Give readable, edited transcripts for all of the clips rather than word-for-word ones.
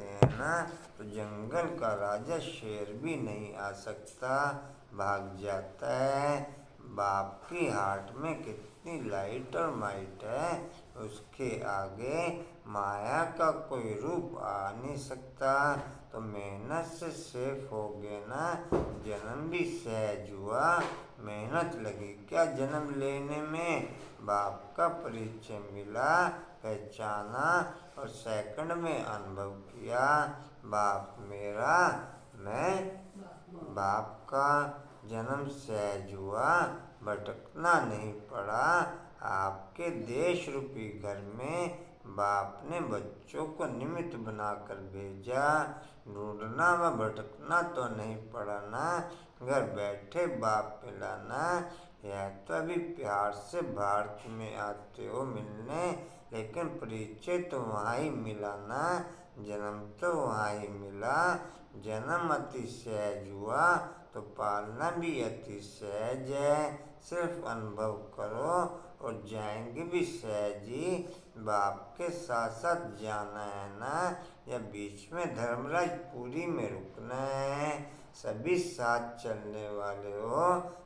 कहते हैं ना, तो जंगल का राजा शेर भी नहीं आ सकता, भाग जाता है। बाप की हार्ट में कितनी लाइट और माइट है, उसके आगे माया का कोई रूप आ नहीं सकता। तो मेहनत से सेफ हो गए ना, जन्म भी सहज हुआ। मेहनत लगी क्या जन्म लेने में, बाप का परिचय मिला, पहचाना और सेकंड में अनुभव किया। बाप मेरा, मैं बाप का। जन्म सहज हुआ, भटकना नहीं पड़ा। आपके देश रूपी घर में बाप ने बच्चों को निमित्त बनाकर भेजा। ढूंढना व भटकना तो नहीं पड़ा ना, घर बैठे बाप मिलाना। यह तो अभी प्यार से भारत में आते हो मिलने, लेकिन परिचय तो वहाँ ही मिला ना, जन्म तो वहाँ ही मिला। जन्म अति सहज हुआ तो पालना भी अति सहज है, सिर्फ अनुभव करो और जाएंगे भी सहज ही। बाप के साथ साथ जाना है ना, या बीच में धर्मराजपुरी में रुकना है। सभी साथ चलने वाले हो,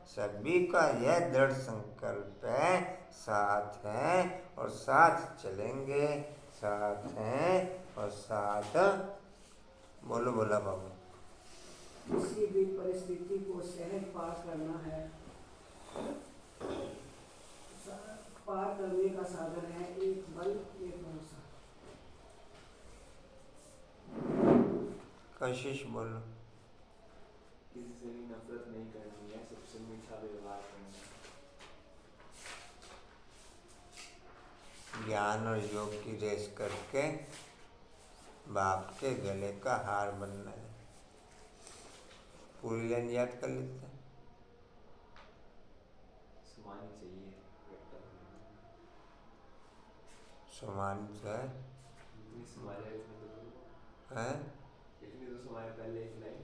सभी का यह दृढ़ संकल्प है, साथ हैं और साथ चलेंगे, साथ हैं और साथ। बोलो बोला बाबू। किसी भी परिस्थिति को सहज पार करना है, पार करने का साधन है एक बल, एक भरोसा। कशिश बोलो। किसी से भी नफरत नहीं करनी है, सबसे मीठा व्यवहार करना है। ज्ञान और योग की रेस करके बाप के गले का हार बनना है। पूरी लाइन याद कर लेते हैं। सम्मान चाहिए, सम्मान है इतनी समाया इसमें तो हैं? इतनी तो समाया पहले एक लाइन।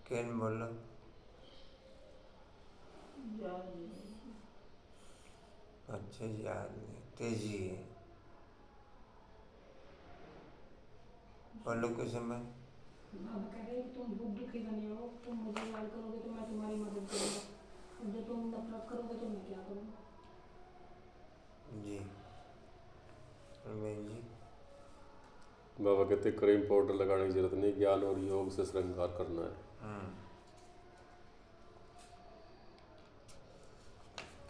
केन बोलो। अच्छा याद नहीं, तेजी है। बोलो कुछ समय। अब कह रहे हैं तुम दुख दुखी बने हो, तुम मुझे याद करोगे तो मैं तुम्हारी मदद करूँगा, और जब तुम नफरत करोगे तो मैं क्या करूँगा। जी रमेश जी। बाबा कहते क्रीम पाउडर लगाने की जरूरत नहीं, ज्ञान और योग से श्रृंगार करना है।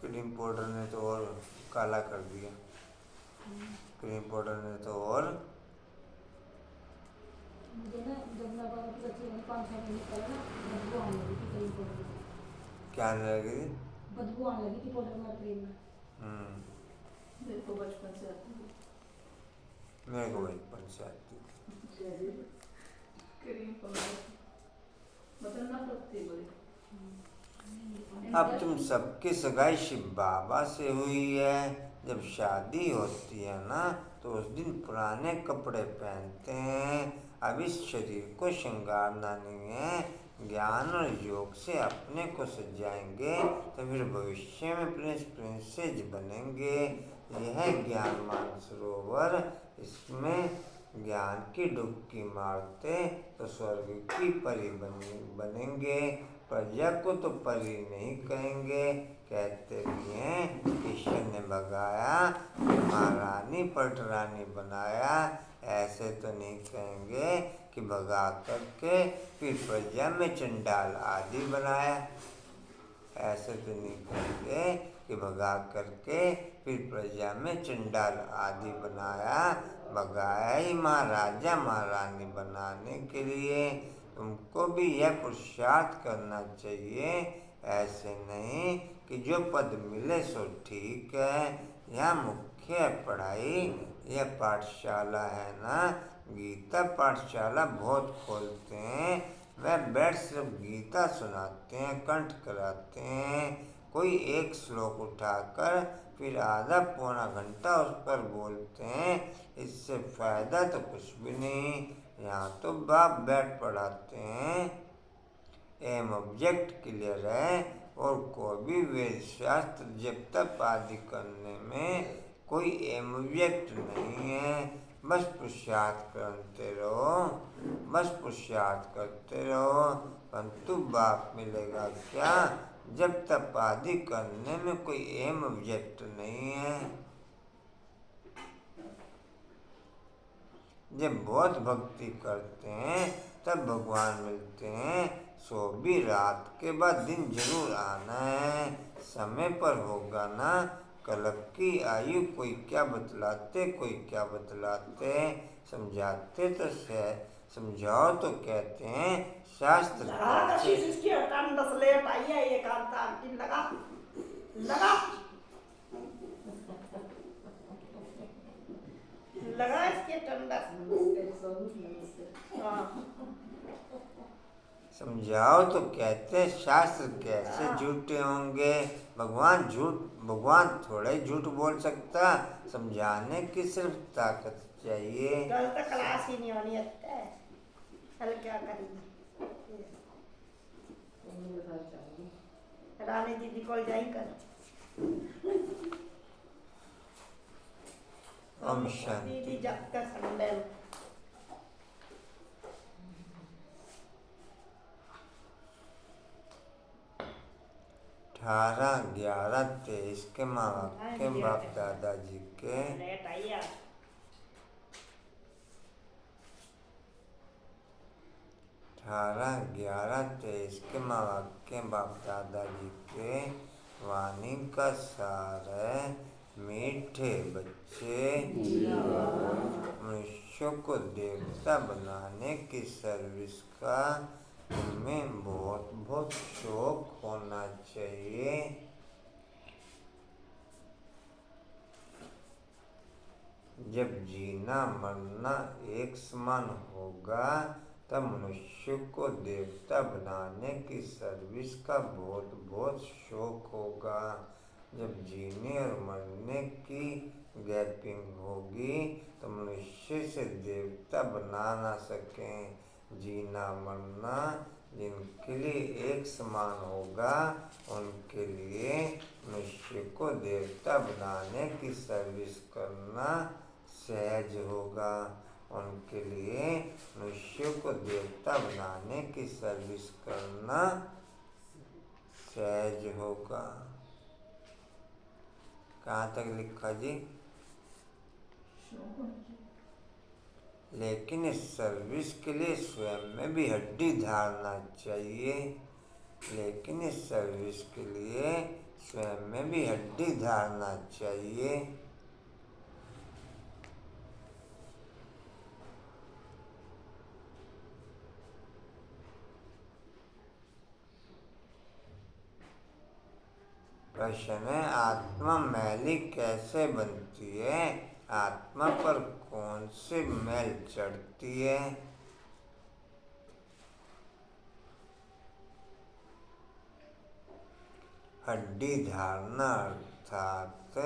क्रीम पाउडर ने तो और काला कर दिया, क्रीम पाउडर ने तो और। मुझे ना जब मैं बाबा की बच्ची बनी 5 साल में निकला ना, बदबू आने लगी थी क्रीम पाउडर में। क्या आने लगी थी? बदबू आने लगी थी पाउडर में, क्रीम में। मेरे को बचपन से आती है, मेरे को बचपन से आती थी। क्रीम पाउडर मतलब नफरत थी बड़ी। अब तुम सबकी सगाई शिव बाबा से हुई है। जब शादी होती है ना, तो उस दिन पुराने कपड़े पहनते हैं। अब इस शरीर को श्रृंगारना नहीं है, ज्ञान और योग से अपने को सजाएंगे, तो फिर भविष्य में प्रिंस प्रिंसेस बनेंगे। यह है ज्ञान मानसरोवर, इसमें ज्ञान की डुबकी मारते तो स्वर्ग की परी बनेंगे। प्रजा को तो परी नहीं कहेंगे, कहते भी हैं ईश्वर ने भगाया, महारानी पटरानी बनाया। ऐसे तो नहीं कहेंगे कि भगा करके फिर प्रजा में चंडाल आदि बनाया। ऐसे तो नहीं कहेंगे कि भगा करके फिर प्रजा में चंडाल आदि बनाया। भगाया ही महाराजा महारानी बनाने के लिए। तुमको भी यह पुरुषार्थ करना चाहिए, ऐसे नहीं कि जो पद मिले सो ठीक है। यह मुख्य है पढ़ाई, यह पाठशाला है ना, गीता पाठशाला बहुत खोलते हैं। वह बैठ सिर्फ गीता सुनाते हैं, कंठ कराते हैं। कोई एक श्लोक उठाकर फिर आधा पौना घंटा उस पर बोलते हैं, इससे फायदा तो कुछ भी नहीं। यहाँ तो बाप बैठ पढ़ाते हैं, एम ऑब्जेक्ट क्लियर है, और कोई भी वेद शास्त्र जब तक आदि करने में कोई एम व्यक्त नहीं है। बस पुरुषार्थ करते रहो, बस पुरुषार्थ करते रहो। परंतु बाप मिलेगा क्या जब तप आदि करने में कोई एम व्यक्त नहीं है। जब बहुत भक्ति करते हैं तब भगवान मिलते हैं। सो भी रात के बाद दिन जरूर आना है, समय पर होगा ना। कलप की आयु कोई क्या बतलाते, कोई क्या बतलाते। समझाते तो समझाओ तो कहते हैं शास्त्र लगा कैसे। कशीश इसकी हटान 10 लेट आई है ये कांता की लगा लगा लगा इसके टंडस। हाँ समझाओ तो कहते हैं शास्त्र कैसे झूठे होंगे। भगवान थोड़ा ही झूठ बोल सकता। समझाने की सिर्फ ताकत चाहिए। कल तक क्लास ही नहीं होनी है। कल क्या करेंगे? रानी दीदी को जाई कर। ओम शांति। दीदी जब का संडे 18/11/23 के माँ के बाप दादाजी के लेट आई आज। 18/11/23 के माँ के बाप दादाजी के वाणी का सार है। मीठे बच्चे मनुष्यों को देवता बनाने की सर्विस का तुम्हें बहुत बहुत शौक होना चाहिए। जब जीना मरना एक समान होगा तब मनुष्य को देवता बनाने की सर्विस का बहुत बहुत शौक होगा। जब जीने और मरने की गैपिंग होगी तो मनुष्य से देवता बना ना सकें। जीना मरना जिनके लिए एक समान होगा उनके लिए मनुष्य को देवता बनाने की सर्विस करना सहज होगा। उनके लिए मनुष्य को देवता बनाने की सर्विस करना सहज होगा। कहाँ तक लिखा जी? लेकिन इस सर्विस के लिए स्वयं में भी हड्डी धारना चाहिए। लेकिन इस सर्विस के लिए स्वयं में भी हड्डी धारना चाहिए। प्रश्न है, आत्मा मैली कैसे बनती है? आत्मा पर कौन सी मैल चढ़ती है? हड्डी धारना अर्थात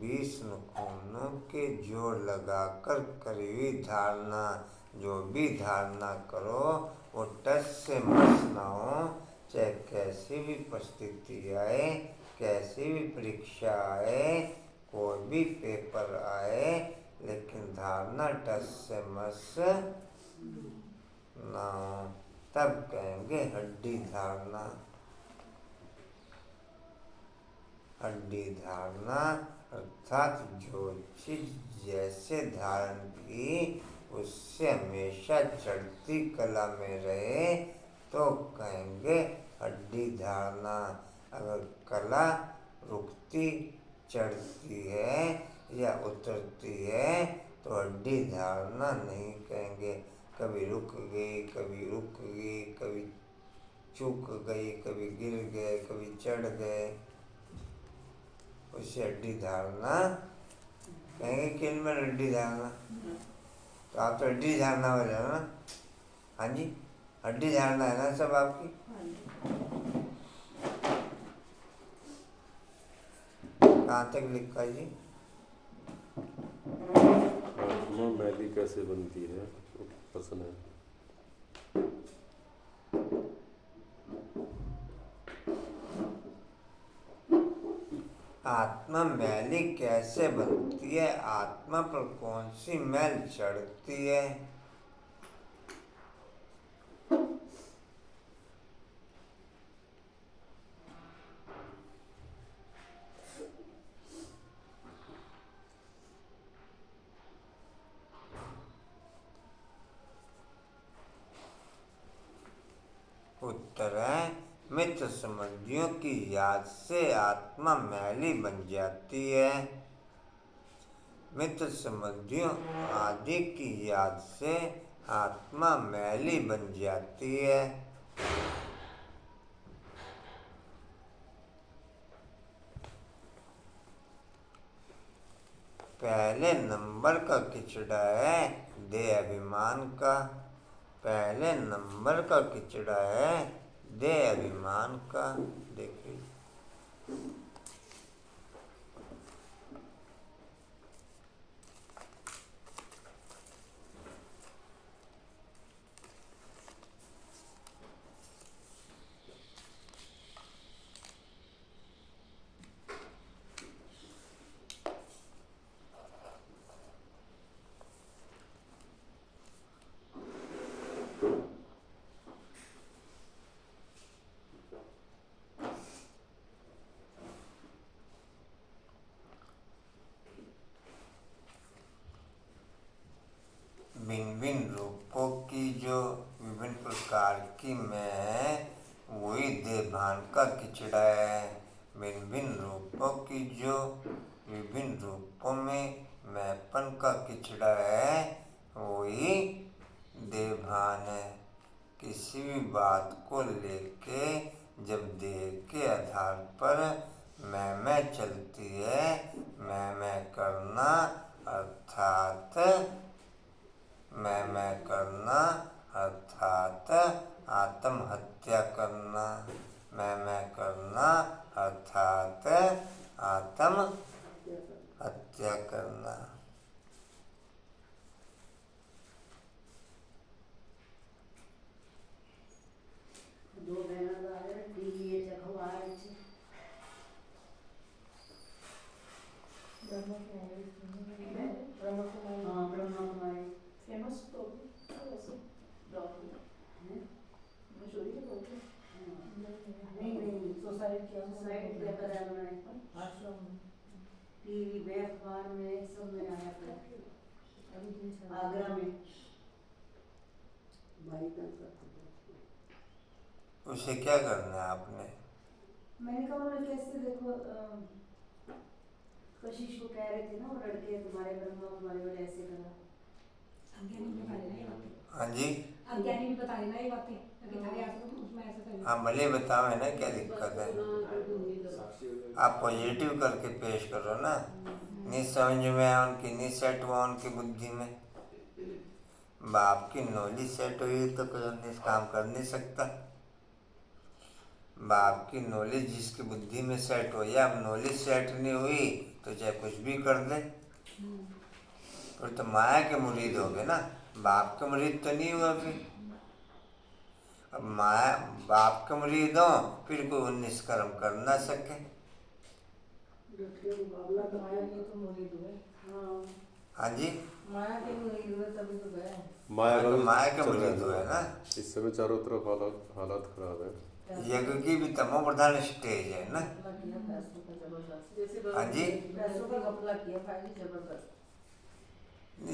20 नाखूनों के जोड़ लगाकर करी हुई धारणा। जो भी धारणा करो वो टस से मस ना हो। चाहे कैसी भी परिस्थिति आए, कैसी भी परीक्षा आए, कोई भी पेपर आए, लेकिन धारणा टस से मस ना हो। तब कहेंगे हड्डी धारणा। हड्डी धारणा अर्थात जो चीज जैसे धारण की उससे हमेशा चढ़ती कला में रहे तो कहेंगे हड्डी धारणा। अगर कला रुकती चढ़ती है या उतरती है तो हड्डी धारणा नहीं कहेंगे। कभी रुक गई, कभी रुक गई, कभी चूक गई, कभी गिर गए, कभी चढ़ गए, उसे हड्डी धारणा कहेंगे। किन में हड्डी धारणा? तो आप तो हड्डी धारणा हो जाओ ना। हाँ जी, हड्डी धारणा है ना सब आपकी। कहाँ तक लिखा जी? आत्मा मैली कैसे बनती है? प्रश्न है। आत्मा मैली कैसे बनती है? आत्मा पर कौन सी मैल चढ़ती है? उत्तर है मित्र संबंधियों की याद से आत्मा मैली बन जाती है। मित्र संबंधियों आदि की याद से आत्मा मैली बन जाती है। पहले नंबर का किचड़ा है दे अभिमान का। पहले नंबर का किचड़ा है दे अभिमान का। देखिए भिन्न भिन्न रूपों की जो विभिन्न प्रकार की मैं है वही देह भान का किचड़ा है। भिन्न भिन्न रूपों की जो विभिन्न रूपों में मैंपन का किचड़ा है वही देह भान है। किसी भी बात को लेके जब देह के आधार पर मैं चलती है, मैं करना अर्थात मैं करना अर्थात आत्महत्या करना। मैं करना अर्थात आत्महत्या करना। दो बहनों का है टीवी चखवा है हाँ ब्रह्मा कुमारी फेमस तो वैसे डॉक्टर मशहूरी है बोलते नहीं सोसाइटी पे करा उन्होंने टीवी में अखबार में सब में आया था आगरा में भाई का उसे क्या करना है आपने? मैंने कहा उन्होंने कैसे देखो कशिश को कह रहे थे ना वो लड़के तुम्हारे ब्रह्मा कुमारी वाले ऐसे करा। अज्ञानी भी बता देना ये बातें। हाँ जी अज्ञानी भी बता देना ये बातें ताकि थारे आंसू तो उसमें ऐसा कर। आप भले बताओ है ना क्या दिक्कत है। आप पॉजिटिव करके पेश करो ना। नहीं समझ में आया उनकी, नहीं सेट हुआ उनकी बुद्धि में। बाप की नॉलेज सेट हुई तो कोई इस काम कर नहीं सकता। बाप की नॉलेज जिसकी बुद्धि में सेट हो या अब नॉलेज सेट नहीं हुई तो चाहे कुछ भी कर दे। फिर तो माया के मुरीद हो गए ना, बाप के मुरीद तो नहीं हुआ। फिर अब माया बाप के मुरीद हो फिर कोई 19 कर्म कर ना सके। मुकाबला तो माया के तो मुरीद हुए। हाँ हाँ जी माया के मुरीद हुए तभी तो गए। माया का तो भी माया के चल रहा मुरीद हुए ना। इस समय चारों तरफ हालात खराब है। यज्ञ की भी तमो प्रधान स्टेज है ना। हाँ जी पैसों का घपला किया भाई जबरदस्त।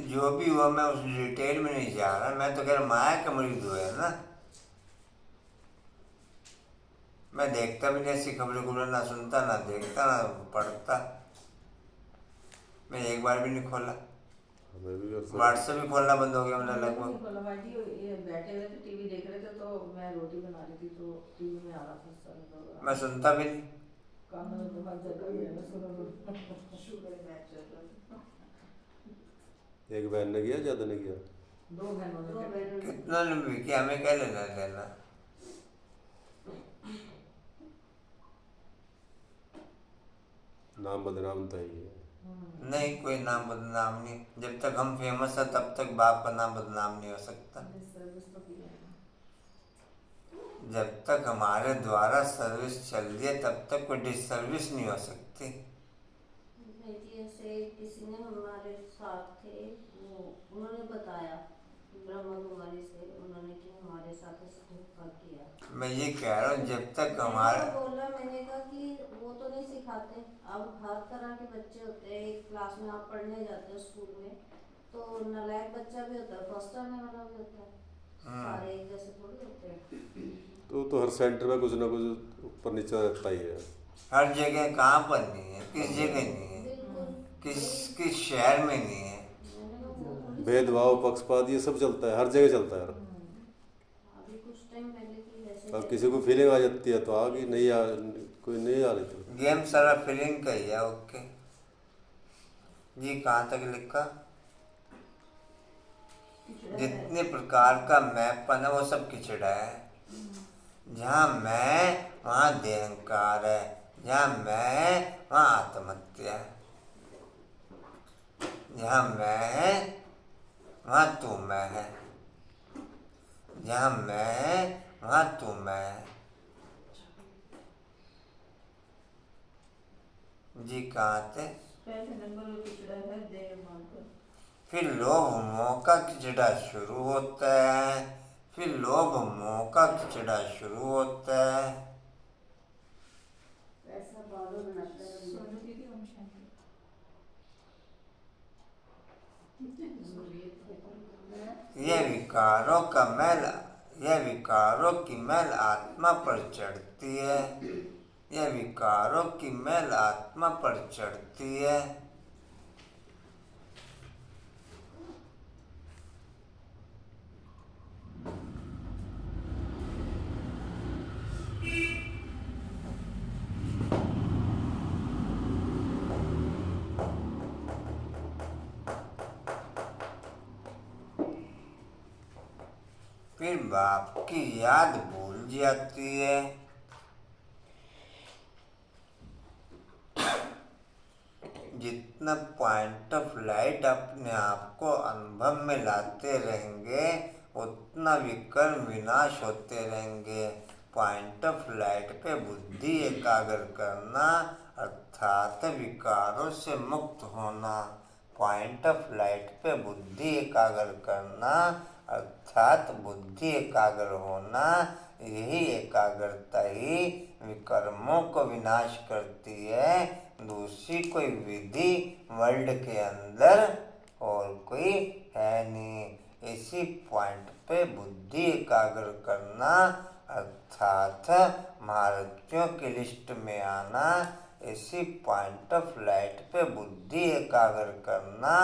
जो भी हुआ मैं उस डिटेल में नहीं जा रहा। मैं तो कह रहा माया के मुरीद हुए ना। मैं देखता भी नहीं ऐसी खबरें खुबरें, ना सुनता ना देखता ना पढ़ता। मैं एक बार भी नहीं खोला। हमें भी व्हाट्सएप भी खोलना बंद हो गया मैंने लगभग। भाई जी ये बैठे हुए थे टीवी देख रहे थे तो मैं रोटी बना रही थी तो टीवी में आ रहा था सर। मैं सुनता भी नहीं। काम में बहुत जगह है मैं सुनो शुगर मैच चल रहा था। एक बहन ने किया, ज्यादा ने किया। दो बहनों ने कितना लंबी क्या हमें क्या लेना देना। नाम बदनाम था ये। नहीं कोई नाम बदनाम नहीं। जब तक हम फेमस है तब तक बाप का नाम बदनाम नहीं हो सकता। जब तक हमारे द्वारा सर्विस चल रही है तब तक कोई डिसर्विस नहीं हो सकती। से किसी ने हमारे साथ थे, वो उन्होंने बताया ब्रह्मा कुमारी से, उन्होंने कि हमारे साथ ऐसे धोखा किया। मैं ये कह रहा हूँ जब तक मैंने हमारा तो बोला, मैंने कहा कि वो तो नहीं सिखाते, अब हर तरह के बच्चे होते हैं, एक क्लास में आप पढ़ने जाते हो स्कूल में, तो नालायक बच्चा भी होता है, फर्स्ट आने वाला भी होता है, सारे एक जैसे थोड़ी होते हैं। तो हर सेंटर में कुछ ना कुछ ऊपर नीचे रहता ही है। हर जगह कहाँ पर नहीं है, किस जगह नहीं है, बिल्कुल। किस शहर में नहीं है। मैंने कहा वो थोड़ी भेदभाव पक्षपात ये सब चलता है, हर जगह चलता है यार। अभी कुछ टाइम पहले की वैसे अब किसी को फीलिंग आ जाती है तो आ गई, नहीं आ कोई नहीं आ रही तो गेम सारा फीलिंग का ही है। ओके जी, कहाँ तक लिखा? जितने प्रकार का मैपन है वो सब किचड़ा है। जहाँ मैं वहाँ देहंकार है, जहाँ मैं वहाँ आत्महत्या है, जहाँ मैं वहाँ तू मैं है, जहाँ मैं वहाँ तू मैं है। जी कहाँ थे? पहले नंबर में पिछड़ा है देह मानकर। फिर लोभ मोह का किचड़ा शुरू होता है, फिर लोभ मोह का किचड़ा शुरू होता है। ऐसा बालों में लगता है। सोनू दीदी ओम शांति। यह विकारों की मैल आत्मा पर चढ़ती है, यह विकारों की मैल आत्मा पर चढ़ती है। फिर बाप की याद भूल जाती है, जितना पॉइंट ऑफ लाइट अपने आप को अनुभव में लाते रहेंगे उतना विकर्म विनाश होते रहेंगे। पॉइंट ऑफ लाइट पे बुद्धि एकाग्र करना अर्थात विकारों से मुक्त होना। पॉइंट ऑफ लाइट पे बुद्धि एकाग्र करना अर्थात बुद्धि एकाग्र होना, यही एकाग्रता ही विकर्मों को विनाश करती है। दूसरी कोई विधि वर्ल्ड के अंदर और कोई है नहीं। इसी पॉइंट पे बुद्धि एकाग्र करना अर्थात महारथियों की लिस्ट में आना, इसी पॉइंट ऑफ लाइट पे बुद्धि एकाग्र करना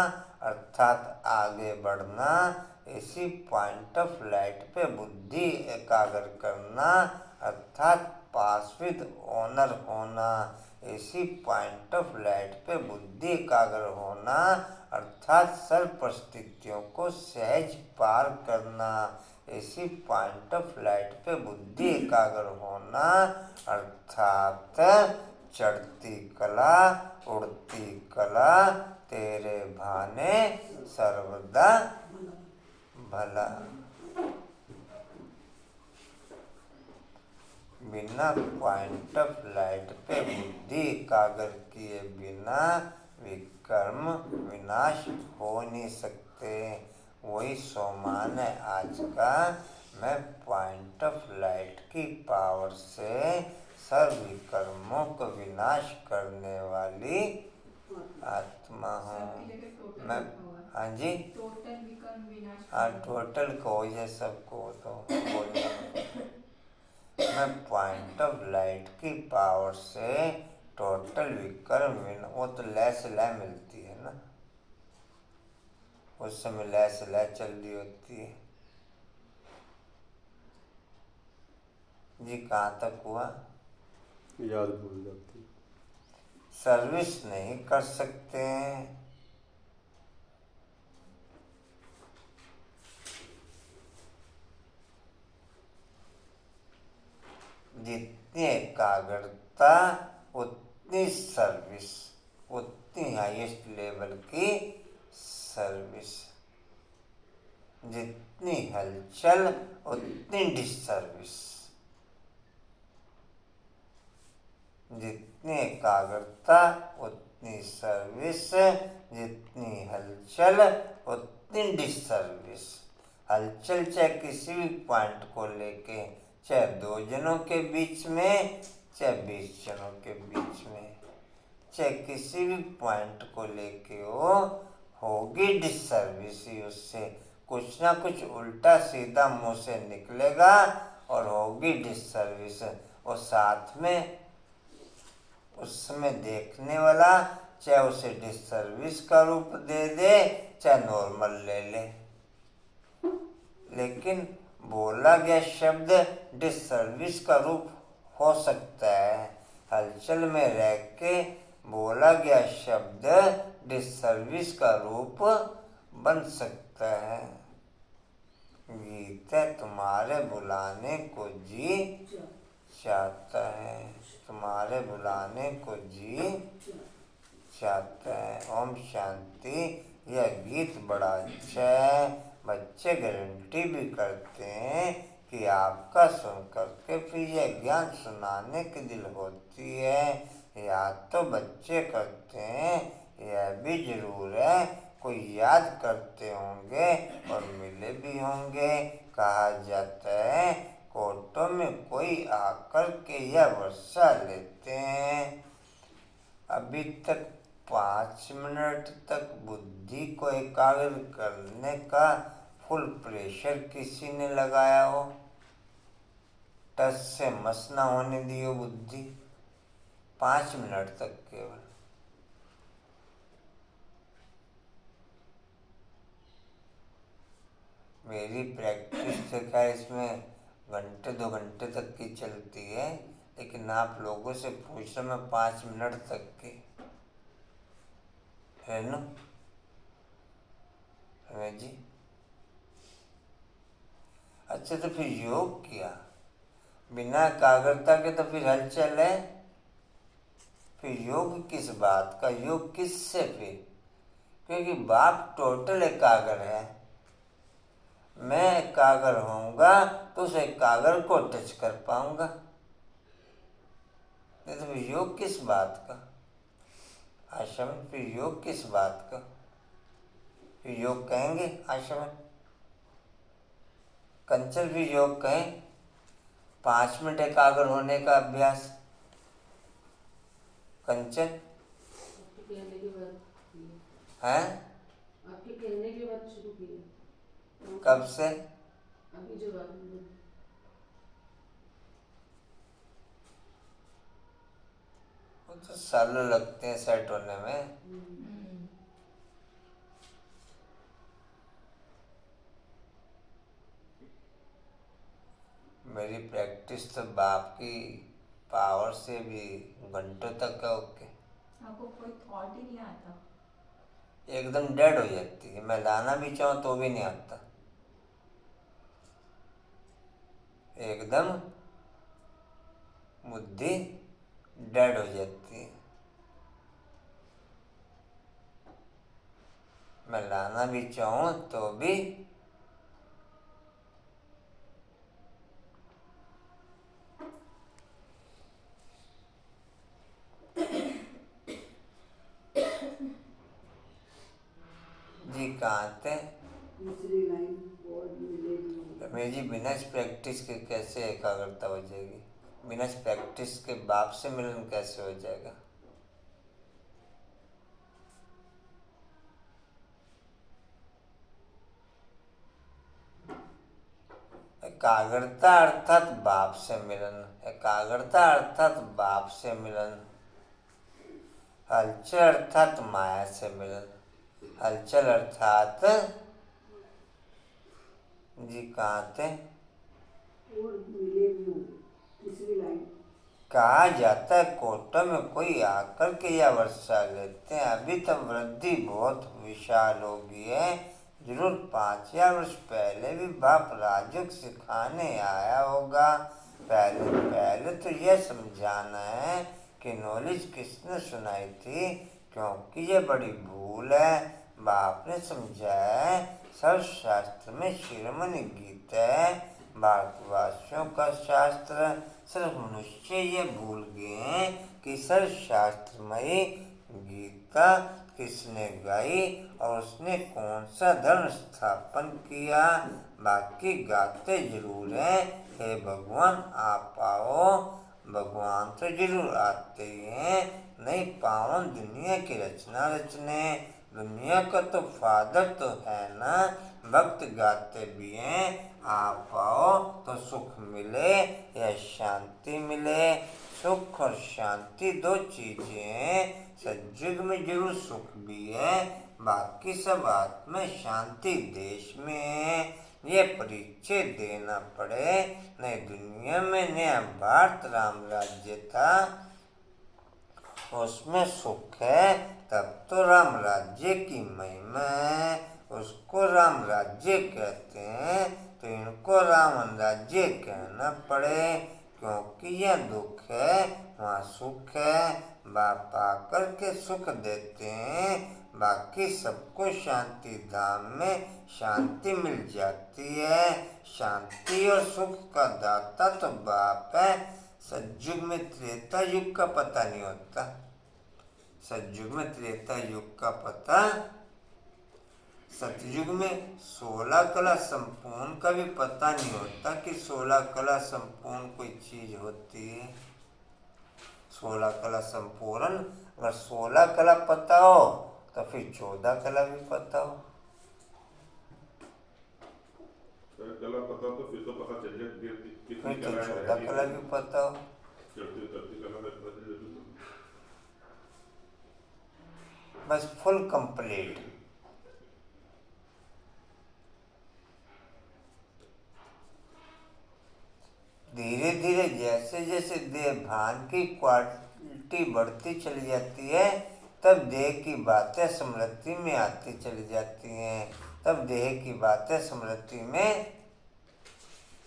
अर्थात आगे बढ़ना, इसी पॉइंट ऑफ लाइट पे बुद्धि एकाग्र करना अर्थात पास विद ऑनर होना, इसी पॉइंट ऑफ लाइट पे बुद्धि एकाग्र होना अर्थात सर्व परिस्थितियों को सहज पार करना, इसी पॉइंट ऑफ लाइट पे बुद्धि एकाग्र होना अर्थात चढ़ती कला उड़ती कला तेरे भाने सर्वदा भला। बिना पॉइंट ऑफ लाइट पे बुद्धि एकाग्र किए बिना विकर्म विनाश हो नहीं सकते। वही सोमान है आज का। मैं पॉइंट ऑफ लाइट की पावर से सर्व विकर्मों को विनाश करने वाली आत्मा हूँ मैं। हाँ जी, टोटल विकर्म विनाश। हाँ टोटल को ये सबको तो बोलना। मैं पॉइंट ऑफ लाइट की पावर से टोटल विकर्म वो तो लैस लय मिलती है ना, उस समय लैस लय चल रही होती है। जी कहाँ तक हुआ? याद भूल जाती है। सर्विस नहीं कर सकते हैं, जितनी एकाग्रता उतनी सर्विस, उतनी हाईएस्ट लेवल की सर्विस, जितनी हलचल उतनी डिसर्विस, जितनी एकाग्रता जितनी सर्विस, जितनी हलचल उतनी डिसर्विस। हलचल चाहे किसी भी पॉइंट को लेके, चाहे 2 जनों के बीच में, चाहे 20 जनों के बीच में, चाहे किसी भी पॉइंट को लेके होगी डिसर्विस ही। उससे कुछ ना कुछ उल्टा सीधा मुंह से निकलेगा और होगी डिसर्विस। और साथ में उसमें देखने वाला चाहे उसे डिसर्विस का रूप दे दे, चाहे नॉर्मल ले ले, लेकिन बोला गया शब्द डिसर्विस का रूप हो सकता है। हलचल में रह के बोला गया शब्द डिसर्विस का रूप बन सकता है। गीता तुम्हारे बुलाने को जी चाहता है, तुम्हारे बुलाने को जी चाहता है। ओम शांति। यह गीत बड़ा अच्छा है। बच्चे गारंटी भी करते हैं कि आपका सुन करके फिर यह ज्ञान सुनाने की दिल होती है। याद तो बच्चे करते हैं, यह भी जरूर है कोई याद करते होंगे और मिले भी होंगे। कहा जाता है कोटों में कोई आकर के यह वर्षा लेते हैं। अभी तक 5 मिनट तक बुद्धि को एकाग्र करने का फुल प्रेशर किसी ने लगाया हो? टच से मस ना होने दियो बुद्धि, 5 मिनट तक केवल। मेरी प्रैक्टिस तो क्या इसमें घंटे 2 घंटे तक की चलती है, लेकिन आप लोगों से पूछ रहा मैं 5 मिनट तक की है ना जी। अच्छा, तो फिर योग किया बिना एकाग्रता के तो फिर हलचल है। फिर योग किस बात का, योग किससे फिर? क्योंकि बाप टोटल एकाग्र है। मैं एकाग्र होऊंगा तो उस एकाग्र को टच कर पाऊंगा। नहीं तो फिर योग किस बात का? आश्रम फिर योग किस बात का? फिर योग कहेंगे आश्रम कंचन भी योग कहें 5 मिनट एकाग्र होने का अभ्यास। कंचन कहने के बाद है आपके कहने के बाद शुरू किया। कब से? अभी जो बात हुई। वो तो सालों लगते हैं सेट होने में। मेरी प्रैक्टिस तो बाप की पावर से भी घंटों तक का ओके। आपको कोई थॉट ही नहीं आता? एकदम डेड हो जाती है। मैं लाना भी चाहूँ तो भी नहीं आता। एकदम बुद्धि डेड हो जाती है। मैं लाना भी चाहूँ तो भी जी कहाँ थे? तीसरी लाइन बोर्ड मिलेगी। रमेश जी, बिना प्रैक्टिस के कैसे एकाग्रता हो जाएगी? बिना प्रैक्टिस के बाप से मिलन कैसे हो जाएगा? एकाग्रता अर्थात बाप से मिलन, एकाग्रता अर्थात बाप से मिलन, हलचल अर्थात माया से मिलन, हलचल अर्थात जी कहाँ थे? और मिले भी होंगे। तीसरी लाइन कहा जाता है कोटों में कोई आकर के या वर्षा लेते हैं। अभी तक वृद्धि बहुत विशाल हो गई है। जरूर 5000 वर्ष पहले भी बाप राजयोग सिखाने आया होगा। पहले तो यह समझाना है कि नॉलेज किसने सुनाई थी, क्योंकि ये बड़ी भूल है। बाप ने समझाया है सर्वशास्त्र में शिरोमणि गीता है, भारतवासियों का शास्त्र। सिर्फ मनुष्य ये भूल गए हैं कि सर्वशास्त्रमयी गीता किसने गाई और उसने कौन सा धर्म स्थापन किया? बाकी गाते जरूर हैं, हे भगवान आप आओ। भगवान तो जरूर आते ही हैं, नई पावन दुनिया की रचना रचने। दुनिया का तो फादर तो है ना, भक्त गाते भी हैं, आप आओ तो सुख मिले या शांति मिले। सुख और शांति दो चीजें हैं, सतयुग में जरूर सुख भी है, बाकी सब आत्मा शांति देश में है। ये परिचय देना पड़े, नई दुनिया में नया भारत राम राज्य था, उसमें सुख है, तब तो राम राज्य की महिमा है। उसको राम राज्य कहते हैं, तो इनको रावण राज्य कहना पड़े, क्योंकि यह दुख है वहाँ सुख है। बाप आकर के सुख देते हैं, बाकी सबको शांति धाम में शांति मिल जाती है। शांति और सुख का दाता तो बाप है। सतयुग में त्रेता युग का पता नहीं होता, सतयुग में त्रेता युग का पता, सतयुग में 16 कला संपूर्ण का भी पता नहीं होता कि 16 कला संपूर्ण कोई चीज होती है। 16 कला संपूर्ण, अगर 16 कला पता हो तो फिर 14 कला भी पता हो। कला पता तो फिर तो पता चल जाए फिर तो 14 कला भी पता हो। बस फुल कंप्लीट। धीरे धीरे जैसे जैसे देह भान की क्वालिटी बढ़ती चली जाती है, तब देह की बातें स्मृति में आती चली जाती हैं। तब देह की बातें स्मृति में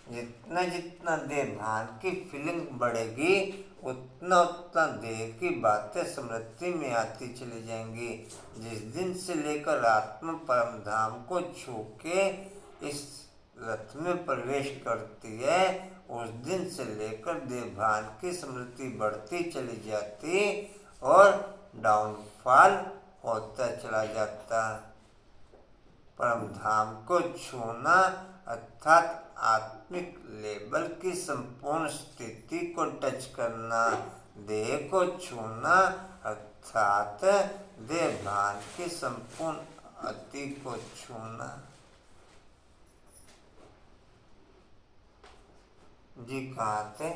जितना जितना देह भान की फीलिंग बढ़ेगी, उतना उतना देह की बातें स्मृति में आती चली जाएंगी। जिस दिन से लेकर आत्मा परम धाम को छू के इस रथ में प्रवेश करती है, उस दिन से लेकर देह भान की स्मृति बढ़ती चली जाती और डाउनफॉल होता चला जाता। परम धाम को छूना अर्थात आत्मिक लेवल की संपूर्ण स्थिति को टच करना, देह को छूना अर्थात देह भान की संपूर्ण अति को छूना। जी कहाँ थे?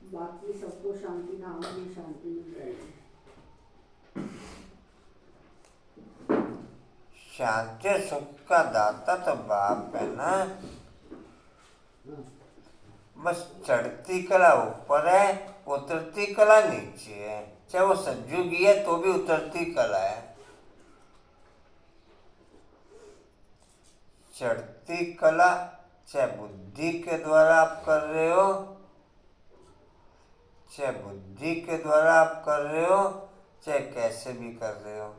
बाकी सबको शांति धाम में शांति मिल जाएगी। शांति सुख का दाता तो बाप है ना। बस चढ़ती कला ऊपर है, उतरती कला नीचे है। चाहे वो सतयुगी है तो भी उतरती कला है। चढ़ती कला चाहे बुद्धि के द्वारा आप कर रहे हो, चाहे बुद्धि के द्वारा आप कर रहे हो, चाहे कैसे भी कर रहे हो,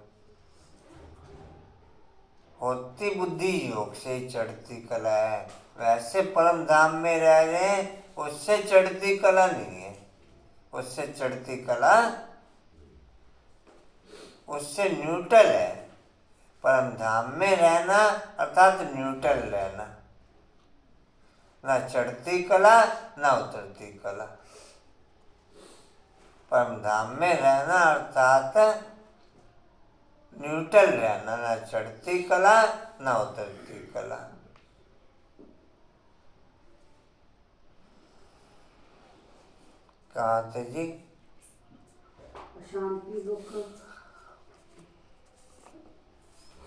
होती बुद्धि योग से ही चढ़ती कला है। वैसे परम धाम में रह रहे हैं, उससे चढ़ती कला नहीं है। उससे चढ़ती कला उससे न्यूट्रल है। परम धाम में रहना अर्थात न्यूट्रल रहना, ना चढ़ती कला ना उतरती कला। परम धाम में रहना अर्थात न्यूट्रल रहना, ना चढ़ती कला ना उतरती कला। कहाँ थे जी? शांति दुख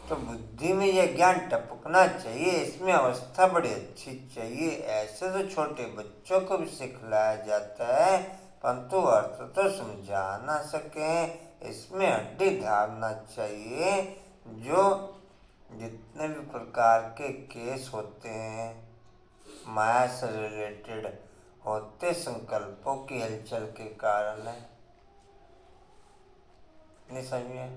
तो बुद्धि में यह ज्ञान टपकना चाहिए, इसमें अवस्था बड़ी अच्छी चाहिए। ऐसे तो छोटे बच्चों को भी सिखलाया जाता है, परंतु अर्थ तो समझा ना सके। इसमें हड्डी धारना चाहिए। जो जितने भी प्रकार के केस होते हैं माया से रिलेटेड होते, संकल्पों की हलचल के कारण है। नहीं समझे?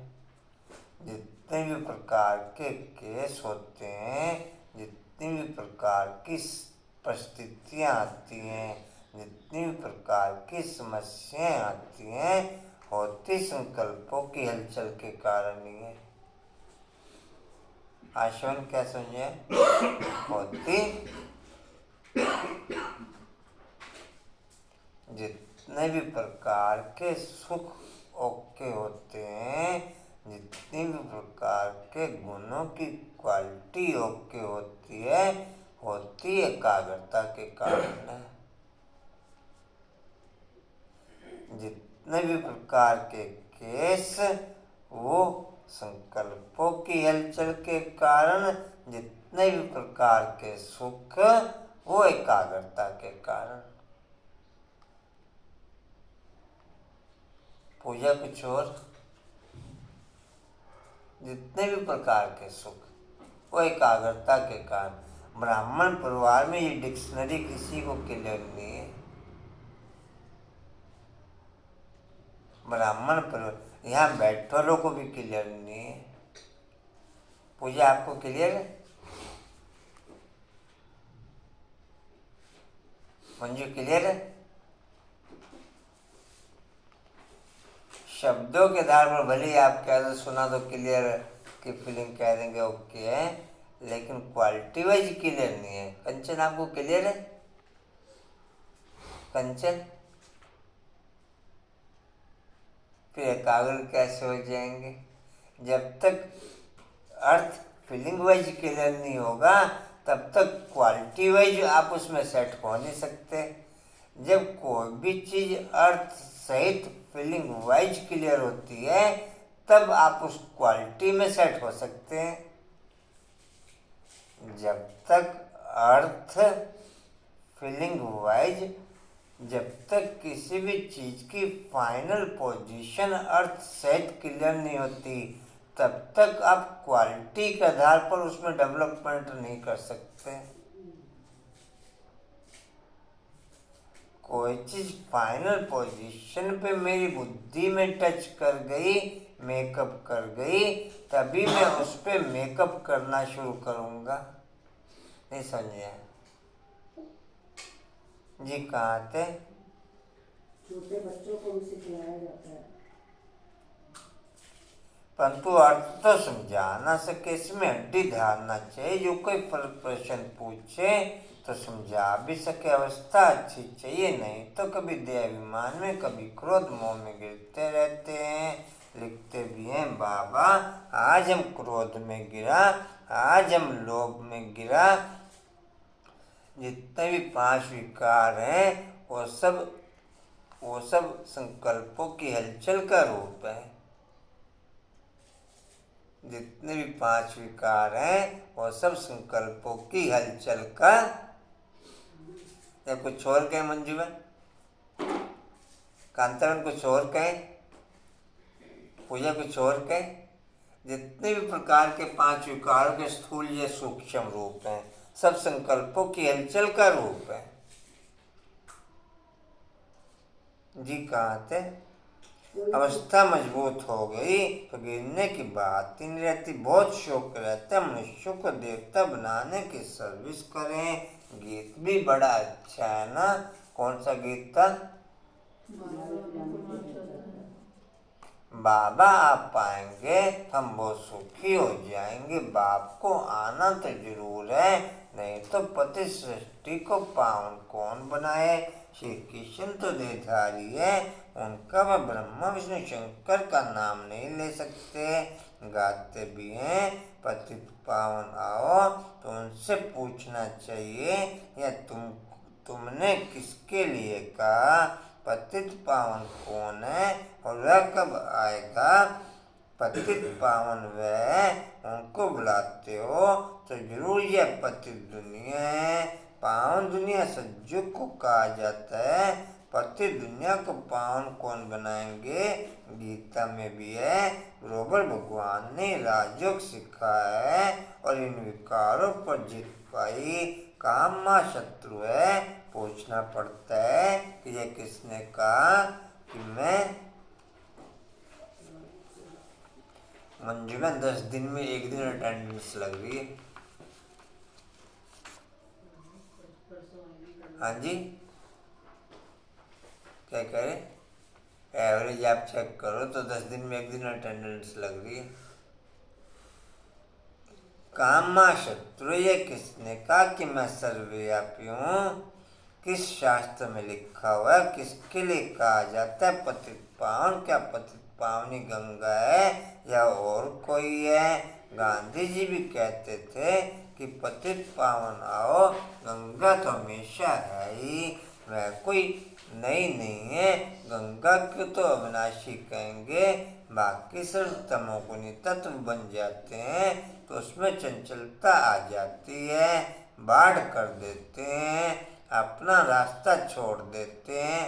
जितने भी प्रकार के केस होते हैं, जितनी भी प्रकार की परिस्थितियाँ आती हैं, जितनी भी प्रकार की समस्याएं आती हैं, होती संकल्पों की हलचल के कारण ही है। आश्वन क्या समझे? होती जितने भी प्रकार के सुख ओके होते हैं, जितनी भी प्रकार के गुणों की क्वालिटी ओके होती है, होती एकाग्रता के कारण है। जितने भी प्रकार के केस वो संकल्पों की हलचल के कारण, जितने भी प्रकार के सुख वो एकाग्रता के कारण। पूजा कुछ और, जितने भी प्रकार के सुख वो एकाग्रता के कारण। ब्राह्मण परिवार में ये डिक्शनरी किसी को क्लियर नहीं है। ब्राह्मण परिवार यहाँ बैठे वालों को भी क्लियर नहीं है। पूजा आपको क्लियर है? मंजू क्लियर है? शब्दों के आधार पर भले ही आप कह दो सुना तो क्लियर की फीलिंग कह देंगे ओके है, लेकिन क्वालिटी वाइज क्लियर नहीं है। कंचन आपको क्लियर है? कंचन फिर एकाग्र कैसे हो जाएंगे? जब तक अर्थ फीलिंग वाइज क्लियर नहीं होगा तब तक क्वालिटी वाइज आप उसमें सेट हो नहीं सकते। जब कोई भी चीज अर्थ सहित फीलिंग वाइज क्लियर होती है तब आप उस क्वालिटी में सेट हो सकते हैं। जब तक अर्थ फीलिंग वाइज, जब तक किसी भी चीज की फाइनल पोजीशन अर्थ सहित क्लियर नहीं होती तब तक आप क्वालिटी के आधार पर उसमें डेवलपमेंट नहीं कर सकते। कोई चीज फाइनल पोजीशन पे मेरी बुद्धि में टच कर गई, मेकअप कर गई, तभी मैं उस पे मेकअप करना शुरू करूंगा। नहीं समझे जी? कहाँ थे? छोटे बच्चों को भी सिखलाया जाता है, परंतु अर्थ तो समझा ना सके, इसमें हड्डी धारना चाहिए। जो कोई प्रश्न पूछे तो समझा भी सके। अवस्था अच्छी चाहिए, नहीं तो कभी देहाभिमान में, कभी क्रोध मोह में गिरते रहते हैं। लिखते भी हैं बाबा, आज हम क्रोध में गिरा, आज हम लोभ में गिरा। जितने भी 5 विकार हैं वो सब संकल्पों की हलचल का रूप है। जितने भी 5 विकार हैं वो सब संकल्पों की हलचल का। या कुछ और कहें मंजू में, कांतावन कुछ और कहें, पूजा कुछ और कहें। जितने भी प्रकार के 5 विकारों के स्थूल या सूक्ष्म रूप हैं सब संकल्पों की हलचल का रूप है। जी कहाँ थे? अवस्था मजबूत हो गई तो गिरने की बात ही नहीं रहती। बहुत शौक रहता है मनुष्यों को देवता बनाने की सर्विस करें। गीत भी बड़ा अच्छा है ना? कौन सा गीत था? बाबा आप पाएंगे हम बहुत सुखी हो जाएंगे। बाप को आना तो जरूर है, नहीं तो पति सृष्टि को पावन कौन बनाए? श्री कृष्ण तो देहधारी है, उनका वह ब्रह्मा विष्णु शंकर का नाम नहीं ले सकते। गाते भी हैं पतित पावन आओ, तो उनसे पूछना चाहिए या तुमने किसके लिए कहा? पतित पावन कौन है और वह कब आएगा? पतित पावन वह, उनको बुलाते हो तो जरूर यह पतित दुनिया है। पावन दुनिया सज्जों को कहा जाता है, पतित दुनिया को पावन कौन बनाएंगे? गीता में भी है, बरोबर भगवान ने राजयोग सिखाया है और इन विकारों पर जीत पाई। काम मां शत्रु है, पूछना पड़ता है कि यह किसने कहा कि मैं मंजू में 10 दिन में 1 दिन अटेंडेंस लग रही है। हाँ जी क्या कह रहे? एवरेज आप चेक करो तो 10 दिन में 1 दिन अटेंडेंस लग रही है। कामा शत्रु, ये किसने कहा कि मैं सर्वव्यापी हूँ? किस शास्त्र में लिखा हुआ है? किसके लिए कहा जाता है पतित पावन? क्या पतित पावनी गंगा है या और कोई है? गांधी जी भी कहते थे कि पतित पावन आओ, गंगा तो हमेशा है ही, वह कोई नई नहीं है। गंगा को तो अविनाशी कहेंगे, बाकी सिर्फ तमोगुणी तत्व बन जाते हैं तो उसमें चंचलता आ जाती है, बाढ़ कर देते हैं, अपना रास्ता छोड़ देते हैं।